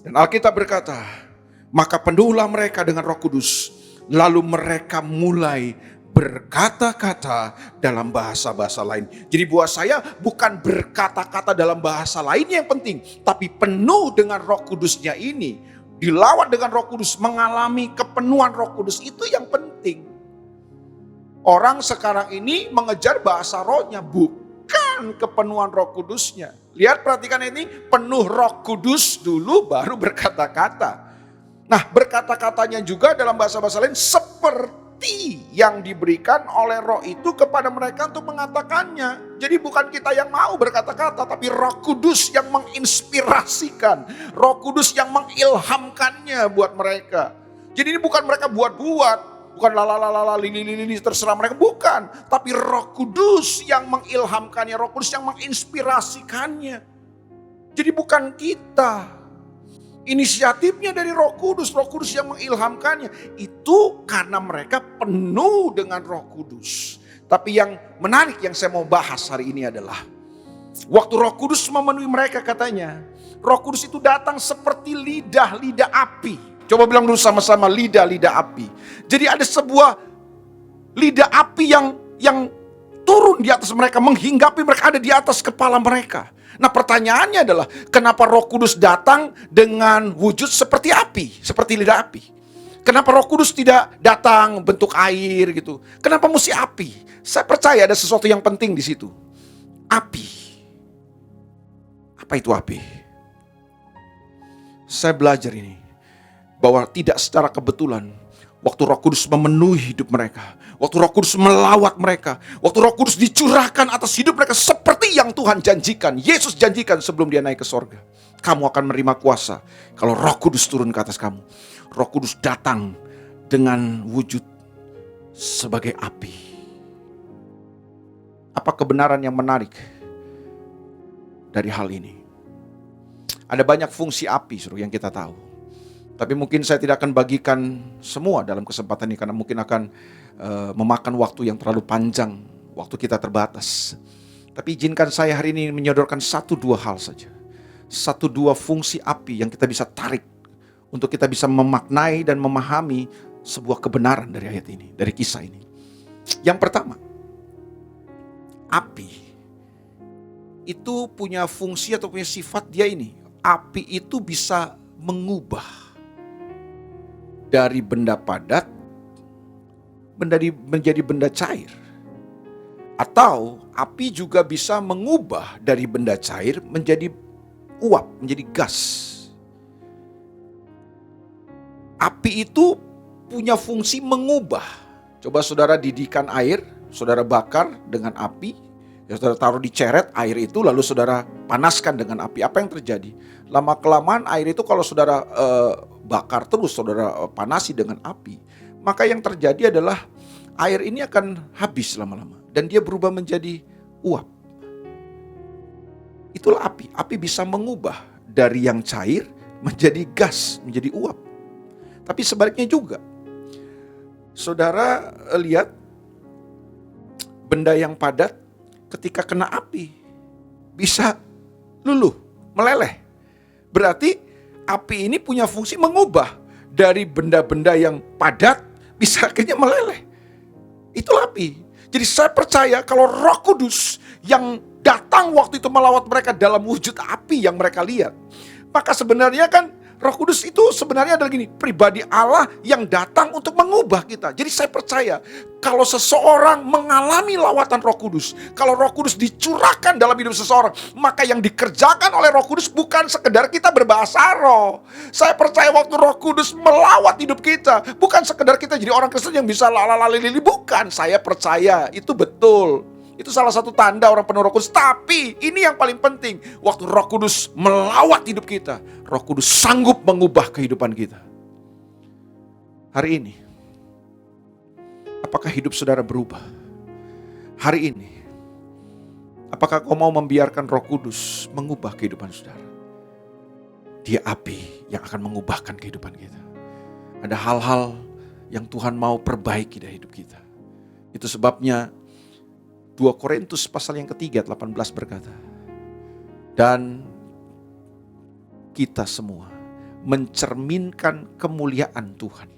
Dan Alkitab berkata, maka penuhlah mereka dengan Roh Kudus, lalu mereka mulai berkata-kata dalam bahasa-bahasa lain. Jadi buat saya bukan berkata-kata dalam bahasa lainnya yang penting, tapi penuh dengan Roh Kudusnya ini, dilawat dengan Roh Kudus, mengalami kepenuhan Roh Kudus, itu yang penting. Orang sekarang ini mengejar bahasa rohnya, bukan kepenuhan Roh Kudusnya. Lihat, perhatikan ini, penuh Roh Kudus dulu baru berkata-kata. Nah, berkata-katanya juga dalam bahasa-bahasa lain seperti yang diberikan oleh Roh itu kepada mereka untuk mengatakannya. Jadi bukan kita yang mau berkata-kata, tapi Roh Kudus yang menginspirasikan, Roh Kudus yang mengilhamkannya buat mereka. Jadi ini bukan mereka buat-buat, bukan lalalala lili terserah mereka, bukan. Tapi Roh Kudus yang mengilhamkannya, Roh Kudus yang menginspirasikannya. Jadi bukan kita. Inisiatifnya dari Roh Kudus yang mengilhamkannya. Itu karena mereka penuh dengan Roh Kudus. Tapi yang menarik yang saya mau bahas hari ini adalah Waktu Roh Kudus memenuhi mereka katanya, Roh Kudus itu datang seperti lidah-lidah api. Coba bilang dulu sama-sama, lidah-lidah api. Jadi ada sebuah lidah api yang turun di atas mereka, menghinggapi mereka, ada di atas kepala mereka. Nah pertanyaannya adalah, kenapa Roh Kudus datang dengan wujud seperti api, seperti lidah api? Kenapa Roh Kudus tidak datang bentuk air gitu? Kenapa mesti api? Saya percaya ada sesuatu yang penting di situ. Api. Apa itu api? Saya belajar ini, bahwa tidak secara kebetulan, waktu Roh Kudus memenuhi hidup mereka, waktu Roh Kudus melawat mereka, waktu Roh Kudus dicurahkan atas hidup mereka seperti yang Tuhan janjikan, Yesus janjikan sebelum dia naik ke sorga. Kamu akan menerima kuasa kalau Roh Kudus turun ke atas kamu. Roh Kudus datang dengan wujud sebagai api. Apa kebenaran yang menarik dari hal ini? Ada banyak fungsi api yang kita tahu. Tapi mungkin saya tidak akan bagikan semua dalam kesempatan ini, karena mungkin akan memakan waktu yang terlalu panjang. Waktu kita terbatas. Tapi izinkan saya hari ini menyodorkan 1-2 hal saja. 1-2 fungsi api yang kita bisa tarik untuk kita bisa memaknai dan memahami sebuah kebenaran dari ayat ini, dari kisah ini. Yang pertama, api itu punya fungsi atau punya sifat dia ini. Api itu bisa mengubah dari benda padat menjadi benda cair. Atau api juga bisa mengubah dari benda cair menjadi uap, menjadi gas. Api itu punya fungsi mengubah. Coba saudara didihkan air, saudara bakar dengan api, ya saudara taruh di ceret air itu, lalu saudara panaskan dengan api. Apa yang terjadi? Lama-kelamaan air itu kalau saudara bakar terus, saudara panasi dengan api, maka yang terjadi adalah air ini akan habis lama-lama. Dan dia berubah menjadi uap. Itulah api. Api bisa mengubah dari yang cair menjadi gas, menjadi uap. Tapi sebaliknya juga. Saudara lihat benda yang padat ketika kena api bisa luluh, meleleh. Berarti api ini punya fungsi mengubah dari benda-benda yang padat bisa akhirnya meleleh. Itulah api. Jadi saya percaya kalau Roh Kudus yang datang waktu itu melawat mereka dalam wujud api yang mereka lihat, maka sebenarnya kan Roh Kudus itu sebenarnya adalah gini, pribadi Allah yang datang untuk mengubah kita. Jadi saya percaya kalau seseorang mengalami lawatan Roh Kudus, kalau Roh Kudus dicurahkan dalam hidup seseorang, maka yang dikerjakan oleh Roh Kudus bukan sekedar kita berbahasa roh. Saya percaya waktu Roh Kudus melawat hidup kita, bukan sekedar kita jadi orang Kristen yang bisa lalalali, bukan. Saya percaya itu betul. Itu salah satu tanda orang penuh Roh Kudus. Tapi ini yang paling penting. Waktu Roh Kudus melawat hidup kita, Roh Kudus sanggup mengubah kehidupan kita. Hari ini, apakah hidup saudara berubah? Hari ini, apakah kau mau membiarkan Roh Kudus mengubah kehidupan saudara? Dia api yang akan mengubahkan kehidupan kita. Ada hal-hal yang Tuhan mau perbaiki dari hidup kita. Itu sebabnya 2 Korintus pasal yang ketiga 18 berkata, dan kita semua mencerminkan kemuliaan Tuhan.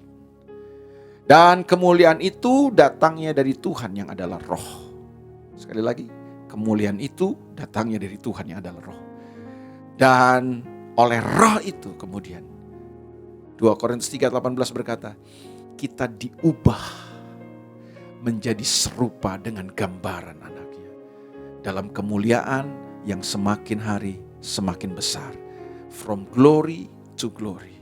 Dan kemuliaan itu datangnya dari Tuhan yang adalah Roh. Sekali lagi, kemuliaan itu datangnya dari Tuhan yang adalah Roh. Dan oleh Roh itu kemudian 2 Korintus 3:18 berkata, kita diubah menjadi serupa dengan gambaran anaknya. Dalam kemuliaan yang semakin hari semakin besar. From glory to glory.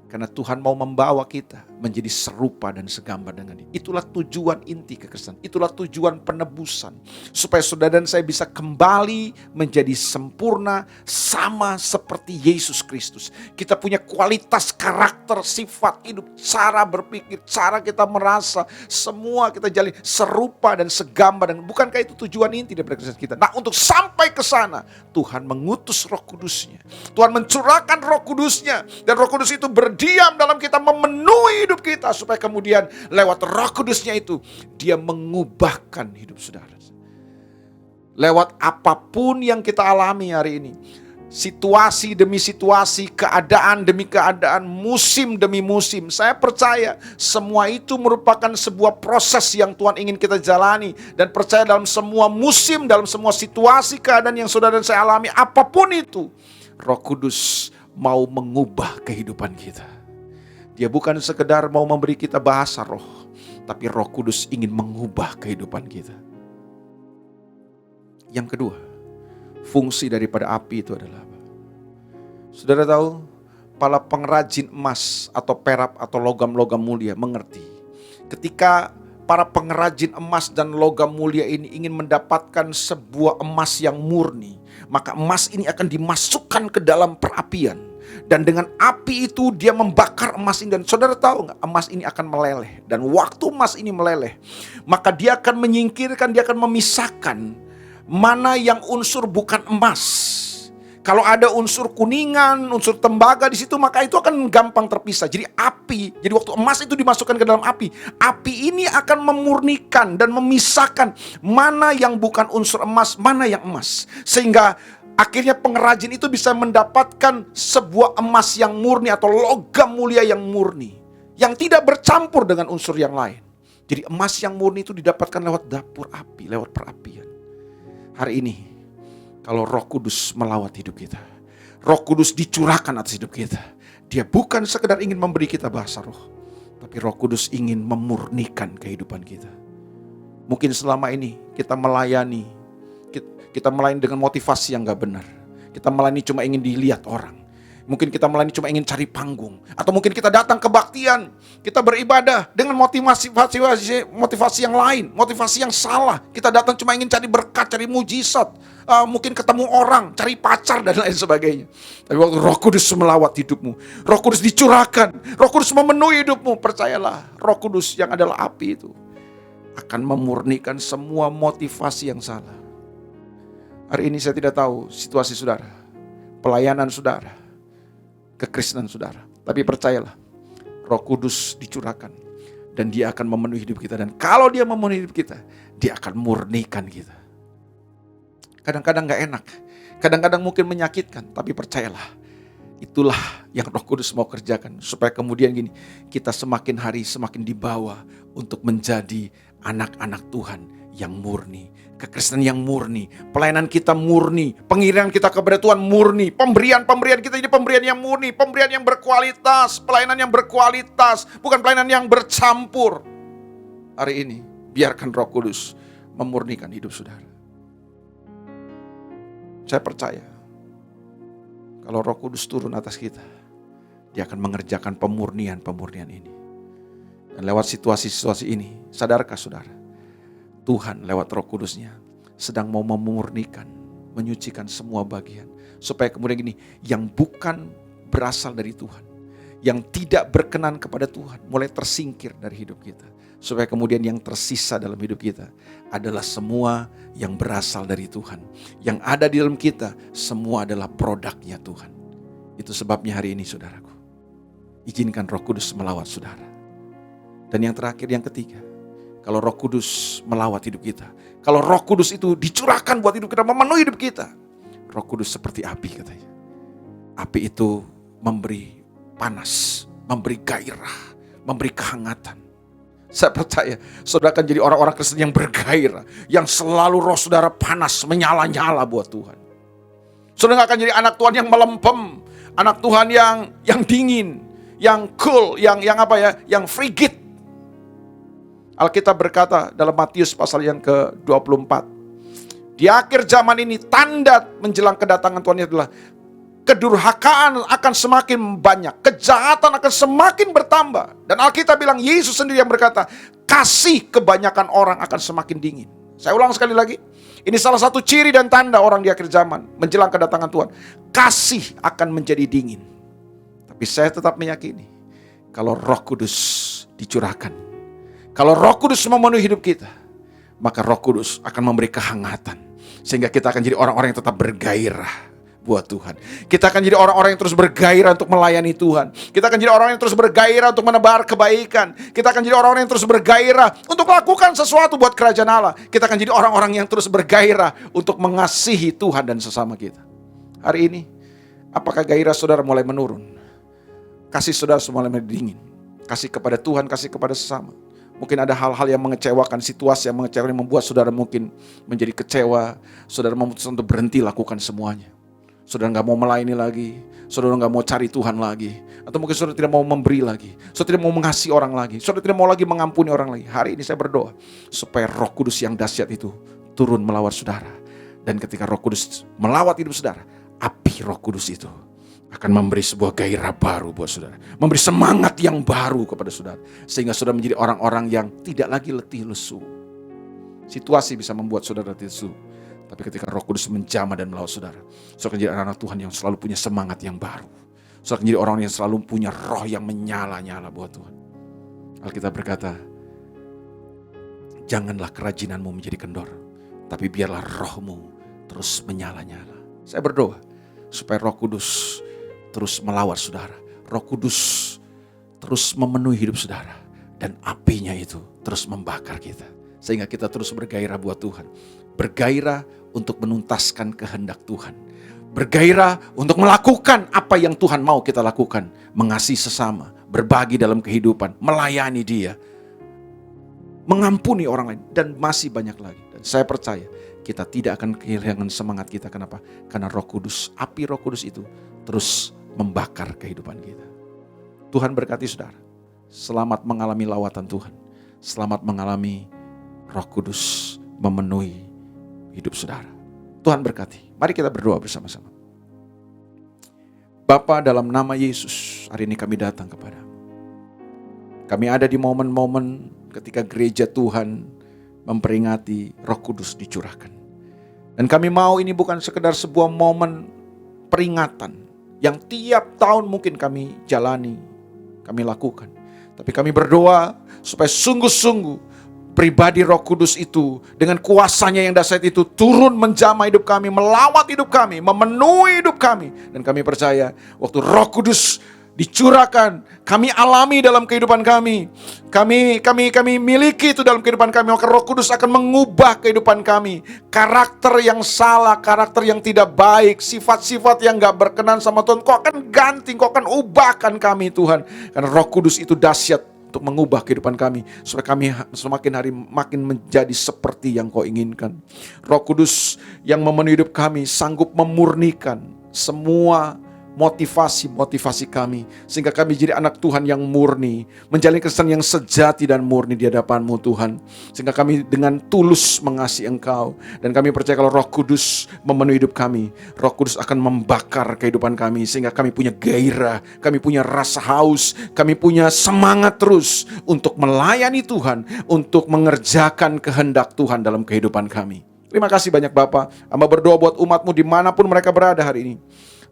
Karena Tuhan mau membawa kita menjadi serupa dan segambar dengan dia. Itulah tujuan inti kekristenan. Itulah tujuan penebusan. Supaya saudara dan saya bisa kembali menjadi sempurna sama seperti Yesus Kristus. Kita punya kualitas karakter, sifat hidup, cara berpikir, cara kita merasa. Semua kita jalani serupa dan segambar. Dan bukankah itu tujuan inti dari kekristenan kita? Nah, untuk sampai ke sana, Tuhan mengutus Roh Kudusnya. Tuhan mencurahkan Roh Kudusnya. Dan Roh Kudus itu berdiam dalam kita, memenuhi hidup kita, supaya kemudian lewat Roh Kudusnya itu dia mengubahkan hidup saudara. Lewat apapun yang kita alami hari ini, situasi demi situasi, keadaan demi keadaan, musim demi musim, saya percaya semua itu merupakan sebuah proses yang Tuhan ingin kita jalani. Dan percaya dalam semua musim, dalam semua situasi keadaan yang saudara dan saya alami, apapun itu, Roh Kudus mau mengubah kehidupan kita. Dia bukan sekedar mau memberi kita bahasa roh, tapi Roh Kudus ingin mengubah kehidupan kita. Yang kedua, fungsi daripada api itu adalah apa? Saudara tahu, para pengrajin emas atau perak atau logam-logam mulia mengerti. Ketika para pengrajin emas dan logam mulia ini ingin mendapatkan sebuah emas yang murni, maka emas ini akan dimasukkan ke dalam perapian. Dan dengan api itu dia membakar emas ini. Dan saudara tahu nggak, emas ini akan meleleh. Dan waktu emas ini meleleh, maka dia akan menyingkirkan, dia akan memisahkan mana yang unsur bukan emas. Kalau ada unsur kuningan, unsur tembaga di situ, maka itu akan gampang terpisah. Jadi api, jadi waktu emas itu dimasukkan ke dalam api, api ini akan memurnikan dan memisahkan mana yang bukan unsur emas, mana yang emas. Sehingga akhirnya pengrajin itu bisa mendapatkan sebuah emas yang murni atau logam mulia yang murni, yang tidak bercampur dengan unsur yang lain. Jadi emas yang murni itu didapatkan lewat dapur api, lewat perapian. Hari ini, kalau Roh Kudus melawat hidup kita, Roh Kudus dicurahkan atas hidup kita, dia bukan sekedar ingin memberi kita bahasa roh, tapi Roh Kudus ingin memurnikan kehidupan kita. Mungkin selama ini kita melayani dengan motivasi yang gak benar. Kita melayani cuma ingin dilihat orang. Mungkin kita melayani cuma ingin cari panggung. Atau mungkin kita datang kebaktian, kita beribadah dengan motivasi yang lain, motivasi yang salah. Kita datang cuma ingin cari berkat, cari mujizat, mungkin ketemu orang, cari pacar dan lain sebagainya. Tapi waktu Roh Kudus melawat hidupmu, Roh Kudus dicurahkan, Roh Kudus memenuhi hidupmu, percayalah, Roh Kudus yang adalah api itu akan memurnikan semua motivasi yang salah. Hari ini saya tidak tahu situasi saudara, pelayanan saudara, kekristenan saudara. Tapi percayalah, Roh Kudus dicurahkan dan dia akan memenuhi hidup kita. Dan kalau dia memenuhi hidup kita, dia akan murnikan kita. Kadang-kadang gak enak, kadang-kadang mungkin menyakitkan, tapi percayalah, itulah yang Roh Kudus mau kerjakan. Supaya kemudian gini, kita semakin hari semakin dibawa untuk menjadi anak-anak Tuhan yang murni. Kekristenan yang murni, pelayanan kita murni, pengirian kita kepada Tuhan murni, pemberian kita jadi pemberian yang murni, pemberian yang berkualitas, pelayanan yang berkualitas, bukan pelayanan yang bercampur. Hari ini, biarkan Roh Kudus memurnikan hidup saudara. Saya percaya, kalau Roh Kudus turun atas kita, dia akan mengerjakan pemurnian ini. Dan lewat situasi-situasi ini, sadarkah saudara, Tuhan lewat Roh Kudusnya sedang mau memurnikan, menyucikan semua bagian. Supaya kemudian gini, yang bukan berasal dari Tuhan, yang tidak berkenan kepada Tuhan, mulai tersingkir dari hidup kita. Supaya kemudian yang tersisa dalam hidup kita adalah semua yang berasal dari Tuhan. Yang ada di dalam kita, semua adalah produknya Tuhan. Itu sebabnya hari ini saudaraku, izinkan Roh Kudus melawat saudara. Dan yang terakhir, yang ketiga, kalau Roh Kudus melawat hidup kita, kalau Roh Kudus itu dicurahkan buat hidup kita, memenuhi hidup kita, Roh Kudus seperti api katanya. Api itu memberi panas, memberi gairah, memberi kehangatan. Saya percaya saudara akan jadi orang-orang Kristen yang bergairah, yang selalu roh saudara panas, menyala-nyala buat Tuhan. Saudara akan jadi anak Tuhan yang melempem, anak Tuhan yang dingin, yang cool, yang frigid. Alkitab berkata dalam Matius pasal yang ke-24, di akhir zaman ini tanda menjelang kedatangan Tuhan adalah kedurhakaan akan semakin banyak, kejahatan akan semakin bertambah. Dan Alkitab bilang, Yesus sendiri yang berkata, kasih kebanyakan orang akan semakin dingin. Saya ulang sekali lagi, ini salah satu ciri dan tanda orang di akhir zaman menjelang kedatangan Tuhan. Kasih akan menjadi dingin. Tapi saya tetap meyakini, kalau Roh Kudus dicurahkan, kalau Roh Kudus memenuhi hidup kita, maka Roh Kudus akan memberi kehangatan. Sehingga kita akan jadi orang-orang yang tetap bergairah, buat Tuhan. Kita akan jadi orang-orang yang terus bergairah untuk melayani Tuhan. Kita akan jadi orang yang terus bergairah untuk menebar kebaikan. Kita akan jadi orang-orang yang terus bergairah untuk melakukan sesuatu buat kerajaan Allah. Kita akan jadi orang-orang yang terus bergairah untuk mengasihi Tuhan dan sesama kita. Hari ini, apakah gairah saudara mulai menurun? Kasih saudara mulai dingin. Kasih kepada Tuhan, kasih kepada sesama. Mungkin ada hal-hal yang mengecewakan, situasi yang mengecewakan, yang membuat saudara mungkin menjadi kecewa. Saudara memutuskan untuk berhenti lakukan semuanya. Saudara gak mau melayani lagi. Saudara gak mau cari Tuhan lagi. Atau mungkin saudara tidak mau memberi lagi. Saudara tidak mau mengasihi orang lagi. Saudara tidak mau lagi mengampuni orang lagi. Hari ini saya berdoa supaya Roh Kudus yang dahsyat itu turun melawat saudara. Dan ketika Roh Kudus melawat hidup saudara, api Roh Kudus itu akan memberi sebuah gairah baru buat saudara. Memberi semangat yang baru kepada saudara. Sehingga saudara menjadi orang-orang yang tidak lagi letih lesu. Situasi bisa membuat saudara letih lesu. Tapi ketika Roh Kudus menjamah dan melawat saudara, saudara akan jadi anak Tuhan yang selalu punya semangat yang baru. Saudara akan jadi orang yang selalu punya roh yang menyala-nyala buat Tuhan. Alkitab berkata, janganlah kerajinanmu menjadi kendor, tapi biarlah rohmu terus menyala-nyala. Saya berdoa supaya Roh Kudus terus melawat saudara. Roh Kudus terus memenuhi hidup saudara. Dan apinya itu terus membakar kita. Sehingga kita terus bergairah buat Tuhan. Bergairah untuk menuntaskan kehendak Tuhan. Bergairah untuk melakukan apa yang Tuhan mau kita lakukan. Mengasihi sesama, berbagi dalam kehidupan, melayani Dia. Mengampuni orang lain, dan masih banyak lagi. Dan saya percaya kita tidak akan kehilangan semangat kita. Kenapa? Karena Roh Kudus, api Roh Kudus itu terus membakar kehidupan kita. Tuhan berkati saudara. Selamat mengalami lawatan Tuhan. Selamat mengalami Roh Kudus memenuhi hidup saudara. Tuhan berkati. Mari kita berdoa bersama-sama. Bapa, dalam nama Yesus, hari ini kami datang kepadamu. Kami ada di momen-momen ketika gereja Tuhan memperingati Roh Kudus dicurahkan. Dan kami mau ini bukan sekedar sebuah momen peringatan yang tiap tahun mungkin kami jalani, kami lakukan. Tapi kami berdoa supaya sungguh-sungguh pribadi Roh Kudus itu dengan kuasanya yang dahsyat itu turun menjamah hidup kami, melawat hidup kami, memenuhi hidup kami. Dan kami percaya waktu Roh Kudus dicurahkan, kami alami dalam kehidupan kami. Kami miliki itu dalam kehidupan kami. Maka Roh Kudus akan mengubah kehidupan kami. Karakter yang salah, karakter yang tidak baik, sifat-sifat yang gak berkenan sama Tuhan, Kau akan ganti, Kau akan ubahkan kami Tuhan. Karena Roh Kudus itu dahsyat untuk mengubah kehidupan kami. Supaya kami semakin hari makin menjadi seperti yang Kau inginkan. Roh Kudus yang memenuhi hidup kami sanggup memurnikan semua motivasi kami, sehingga kami jadi anak Tuhan yang murni, menjalani kehidupan yang sejati dan murni di hadapan-Mu Tuhan, sehingga kami dengan tulus mengasihi Engkau. Dan kami percaya kalau Roh Kudus memenuhi hidup kami, Roh Kudus akan membakar kehidupan kami, sehingga kami punya gairah, kami punya rasa haus, kami punya semangat terus untuk melayani Tuhan, untuk mengerjakan kehendak Tuhan dalam kehidupan kami. Terima kasih banyak Bapa. Hamba berdoa buat umat-Mu dimanapun mereka berada hari ini.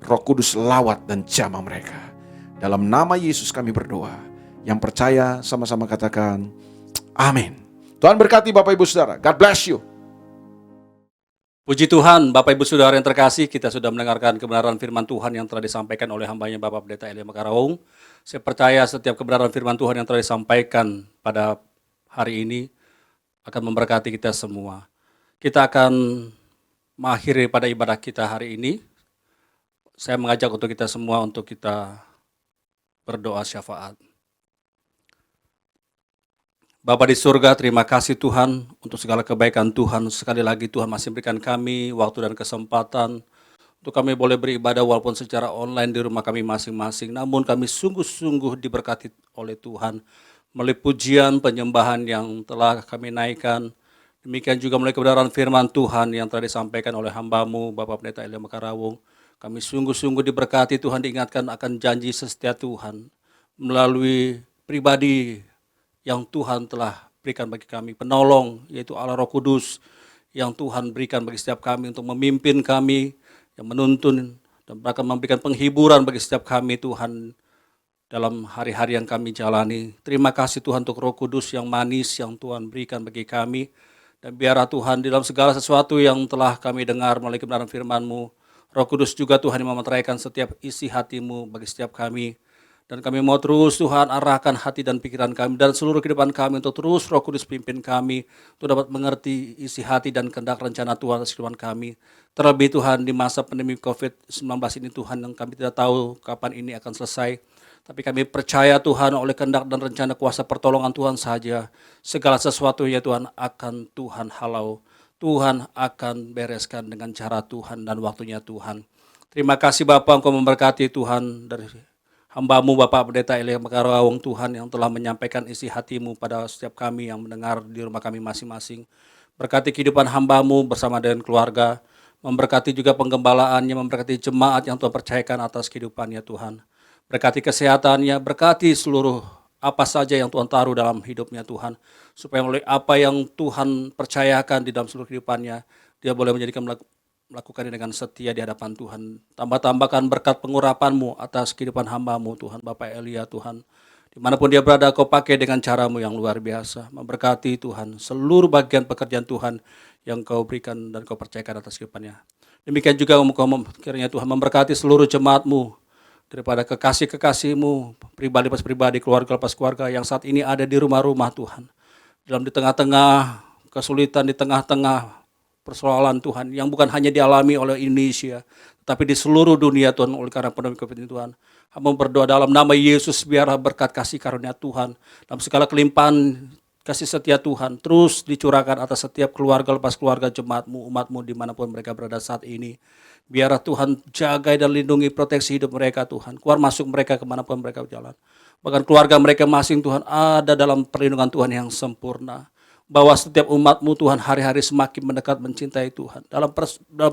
Roh Kudus lawat dan jamah mereka. Dalam nama Yesus kami berdoa. Yang percaya sama-sama katakan amin. Tuhan berkati Bapak Ibu Saudara. God bless you. Puji Tuhan, Bapak Ibu Saudara yang terkasih, kita sudah mendengarkan kebenaran firman Tuhan yang telah disampaikan oleh hambanya Bapak Pendeta Elia Makarawung. Saya percaya setiap kebenaran firman Tuhan yang telah disampaikan pada hari ini akan memberkati kita semua. Kita akan mengakhiri pada ibadah kita hari ini. Saya mengajak untuk kita semua untuk kita berdoa syafaat. Bapa di surga, terima kasih Tuhan untuk segala kebaikan Tuhan. Sekali lagi Tuhan masih berikan kami waktu dan kesempatan untuk kami boleh beribadah walaupun secara online di rumah kami masing-masing. Namun kami sungguh-sungguh diberkati oleh Tuhan melalui pujian penyembahan yang telah kami naikkan. Demikian juga melalui kebenaran firman Tuhan yang telah disampaikan oleh hamba-Mu Bapak Pendeta Elia Makarawung. Kami sungguh-sungguh diberkati Tuhan, diingatkan akan janji setia Tuhan melalui pribadi yang Tuhan telah berikan bagi kami, penolong yaitu Allah Roh Kudus yang Tuhan berikan bagi setiap kami untuk memimpin kami, yang menuntun dan akan memberikan penghiburan bagi setiap kami Tuhan dalam hari-hari yang kami jalani. Terima kasih Tuhan untuk Roh Kudus yang manis yang Tuhan berikan bagi kami. Dan biarlah Tuhan di dalam segala sesuatu yang telah kami dengar melalui kebenaran firman-Mu, Roh Kudus juga Tuhan yang memeteraikan setiap isi hati-Mu bagi setiap kami. Dan kami mau terus Tuhan arahkan hati dan pikiran kami dan seluruh kehidupan kami untuk terus Roh Kudus pimpin kami untuk dapat mengerti isi hati dan kehendak rencana Tuhan atas kehidupan kami. Terlebih Tuhan di masa pandemi COVID-19 ini Tuhan yang kami tidak tahu kapan ini akan selesai. Tapi kami percaya Tuhan oleh kehendak dan rencana kuasa pertolongan Tuhan saja. Segala sesuatunya Tuhan akan Tuhan halau. Tuhan akan bereskan dengan cara Tuhan dan waktunya Tuhan. Terima kasih Bapak, Engkau memberkati Tuhan dari hamba-Mu Bapak Pendeta Elia Makarawang Tuhan yang telah menyampaikan isi hati-Mu pada setiap kami yang mendengar di rumah kami masing-masing. Berkati kehidupan hamba-Mu bersama dengan keluarga. Memberkati juga penggembalaannya, memberkati jemaat yang Tuhan percayakan atas kehidupannya Tuhan. Berkati kesehatannya, berkati seluruh apa saja yang Tuhan taruh dalam hidupnya Tuhan. Supaya melalui apa yang Tuhan percayakan di dalam seluruh kehidupannya, dia boleh melakukannya dengan setia di hadapan Tuhan. Tambah-tambahkan berkat pengurapan-Mu atas kehidupan hamba-Mu Tuhan, Bapak Elia Tuhan. Dimanapun dia berada, Kau pakai dengan cara-Mu yang luar biasa. Memberkati Tuhan seluruh bagian pekerjaan Tuhan yang Kau berikan dan Kau percayakan atas kehidupannya. Demikian juga kiranya Tuhan memberkati seluruh jemaat-Mu, daripada kekasih-kekasih-Mu, pribadi lepas pribadi, keluarga lepas keluarga yang saat ini ada di rumah-rumah Tuhan. Di tengah-tengah kesulitan, di tengah-tengah persoalan Tuhan yang bukan hanya dialami oleh Indonesia, tapi di seluruh dunia Tuhan oleh karena pandemi COVID ini Tuhan. Hamba berdoa dalam nama Yesus biarlah berkat kasih karunia Tuhan dalam segala kelimpahan kasih setia Tuhan terus dicurahkan atas setiap keluarga lepas keluarga jemaat-Mu, umat-Mu dimanapun mereka berada saat ini. Biarlah Tuhan jaga dan lindungi proteksi hidup mereka Tuhan. Keluar masuk mereka kemanapun mereka berjalan. Bahkan keluarga mereka masing Tuhan ada dalam perlindungan Tuhan yang sempurna. Bahwa setiap umat-Mu Tuhan hari-hari semakin mendekat mencintai Tuhan. Dalam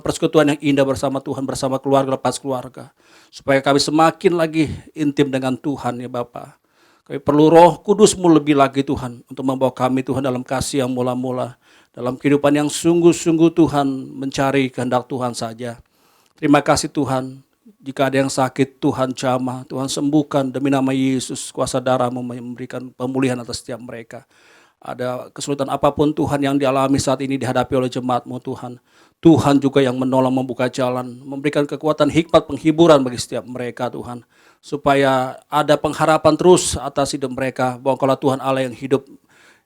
persekutuan yang indah bersama Tuhan, bersama keluarga lepas keluarga. Supaya kami semakin lagi intim dengan Tuhan ya Bapa. Kami perlu Roh Kudus-Mu lebih lagi Tuhan. Untuk membawa kami Tuhan dalam kasih yang mula-mula. Dalam kehidupan yang sungguh-sungguh Tuhan mencari kehendak Tuhan saja. Terima kasih Tuhan. Jika ada yang sakit Tuhan jamah, Tuhan sembuhkan demi nama Yesus. Kuasa darah-Mu memberikan pemulihan atas setiap mereka. Ada kesulitan apapun Tuhan yang dialami saat ini dihadapi oleh jemaat-Mu Tuhan. Tuhan juga yang menolong membuka jalan, memberikan kekuatan hikmat penghiburan bagi setiap mereka Tuhan. Supaya ada pengharapan terus atas hidup mereka, bahwa kalau Tuhan Allah yang hidup,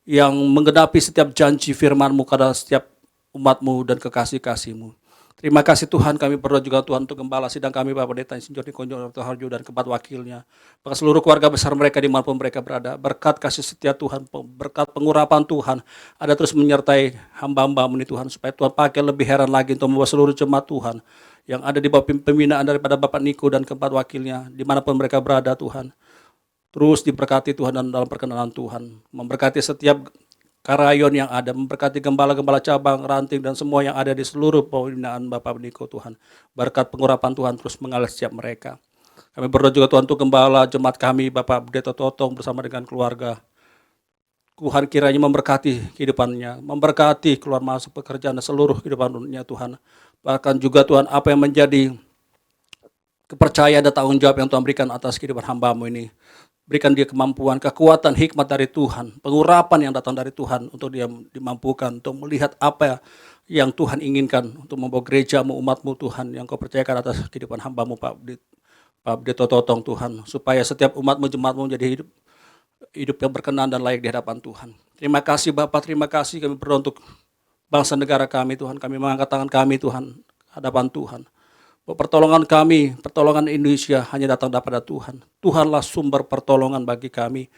yang menggenapi setiap janji firman-Mu kepada setiap umat-Mu dan kekasih-kasih-Mu. Terima kasih Tuhan, kami berdoa juga Tuhan untuk gembala sidang kami Bapak Pendeta Insinyur Nikonjo Harjo dan keempat wakilnya. Bagi seluruh keluarga besar mereka dimanapun mereka berada. Berkat kasih setia Tuhan, berkat pengurapan Tuhan ada terus menyertai hamba-hamba-Mu ini Tuhan. Supaya Tuhan pakai lebih heran lagi untuk membawa seluruh jemaat Tuhan yang ada di bawah pembinaan daripada Bapak Niko dan keempat wakilnya. Dimanapun mereka berada Tuhan. Terus diberkati Tuhan dan dalam perkenanan Tuhan. Memberkati setiap karayon yang ada, memberkati gembala-gembala cabang, ranting, dan semua yang ada di seluruh pembinaan Bapak Niko Tuhan. Berkat pengurapan Tuhan terus mengalir setiap mereka. Kami berdoa juga Tuhan untuk gembala jemaat kami, Bapak Pendeta Totong bersama dengan keluarga. Tuhan kiranya memberkati kehidupannya, memberkati keluar masuk pekerjaan dan seluruh kehidupannya Tuhan. Bahkan juga Tuhan apa yang menjadi kepercayaan dan tanggung jawab yang Tuhan berikan atas kehidupan hamba-Mu ini. Berikan dia kemampuan, kekuatan, hikmat dari Tuhan, pengurapan yang datang dari Tuhan untuk dia dimampukan, untuk melihat apa yang Tuhan inginkan untuk membawa gereja-Mu, umat-Mu Tuhan, yang Kau percayakan atas kehidupan hamba-Mu Pak Pendeta Totong Tuhan, supaya setiap umat-Mu, jemaat-Mu menjadi hidup yang berkenan dan layak di hadapan Tuhan. Terima kasih Bapak, terima kasih kami berdoa untuk bangsa negara kami Tuhan, kami mengangkat tangan kami Tuhan, hadapan Tuhan. Pertolongan kami, pertolongan Indonesia hanya datang daripada Tuhan. Tuhanlah sumber pertolongan bagi kami.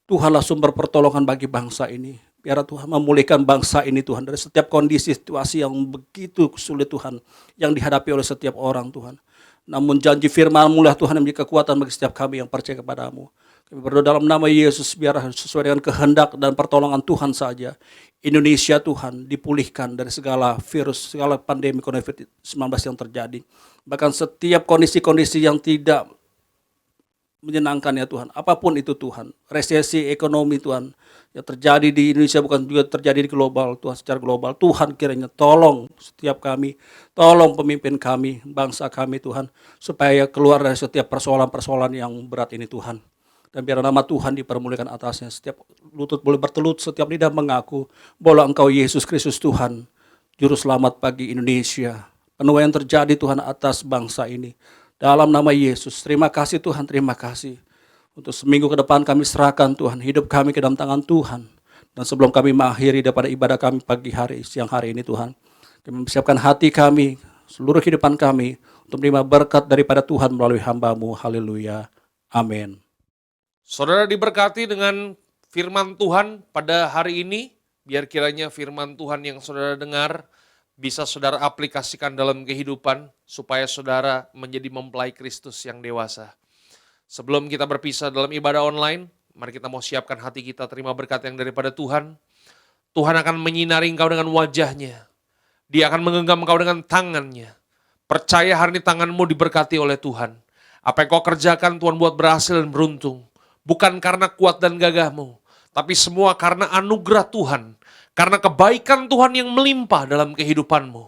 Tuhanlah sumber pertolongan bagi bangsa ini. Biar Tuhan memulihkan bangsa ini Tuhan dari setiap kondisi situasi yang begitu sulit Tuhan yang dihadapi oleh setiap orang Tuhan. Namun janji firman-Mu lah Tuhan yang menjadi kekuatan bagi setiap kami yang percaya kepada-Mu. Kami berdoa dalam nama Yesus biar sesuai dengan kehendak dan pertolongan Tuhan saja. Indonesia Tuhan dipulihkan dari segala virus, segala pandemi COVID-19 yang terjadi. Bahkan setiap kondisi-kondisi yang tidak menyenangkan ya Tuhan. Apapun itu Tuhan. Resesi ekonomi Tuhan yang terjadi di Indonesia bukan juga terjadi di global Tuhan, secara global. Tuhan kiranya tolong setiap kami, tolong pemimpin kami, bangsa kami Tuhan. Supaya keluar dari setiap persoalan-persoalan yang berat ini Tuhan. Dan biar nama Tuhan dipermuliakan atasnya. Setiap lutut boleh bertelut, setiap lidah mengaku bahwa Engkau Yesus Kristus Tuhan, Juru Selamat bagi Indonesia, penuaian terjadi Tuhan atas bangsa ini. Dalam nama Yesus, terima kasih Tuhan, terima kasih. Untuk seminggu ke depan kami serahkan Tuhan, hidup kami ke dalam tangan Tuhan. Dan sebelum kami mengakhiri daripada ibadah kami pagi hari, siang hari ini Tuhan, kami mempersiapkan hati kami, seluruh kehidupan kami, untuk menerima berkat daripada Tuhan melalui hamba-Mu. Haleluya. Amin. Saudara diberkati dengan firman Tuhan pada hari ini. Biar kiranya firman Tuhan yang saudara dengar bisa saudara aplikasikan dalam kehidupan supaya saudara menjadi mempelai Kristus yang dewasa. Sebelum kita berpisah dalam ibadah online, mari kita mau siapkan hati kita terima berkat yang daripada Tuhan. Tuhan akan menyinari engkau dengan wajahnya. Dia akan menggenggam engkau dengan tangannya. Percaya hari ini tanganmu diberkati oleh Tuhan. Apa yang kau kerjakan Tuhan buat berhasil dan beruntung. Bukan karena kuat dan gagahmu, tapi semua karena anugerah Tuhan. Karena kebaikan Tuhan yang melimpah dalam kehidupanmu.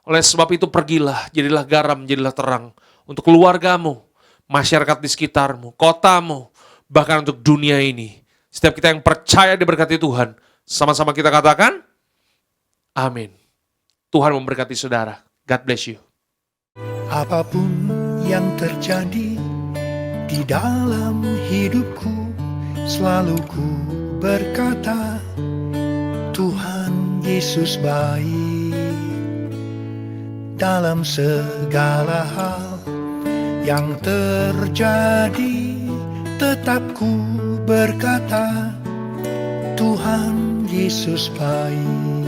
Oleh sebab itu pergilah, jadilah garam, jadilah terang. Untuk keluargamu, masyarakat di sekitarmu, kotamu, bahkan untuk dunia ini. Setiap kita yang percaya diberkati Tuhan, sama-sama kita katakan, amin. Tuhan memberkati saudara. God bless you. Apapun yang terjadi di dalam hidupku, selalu ku berkata, Tuhan Yesus baik. Dalam segala hal yang terjadi, tetap ku berkata, Tuhan Yesus baik.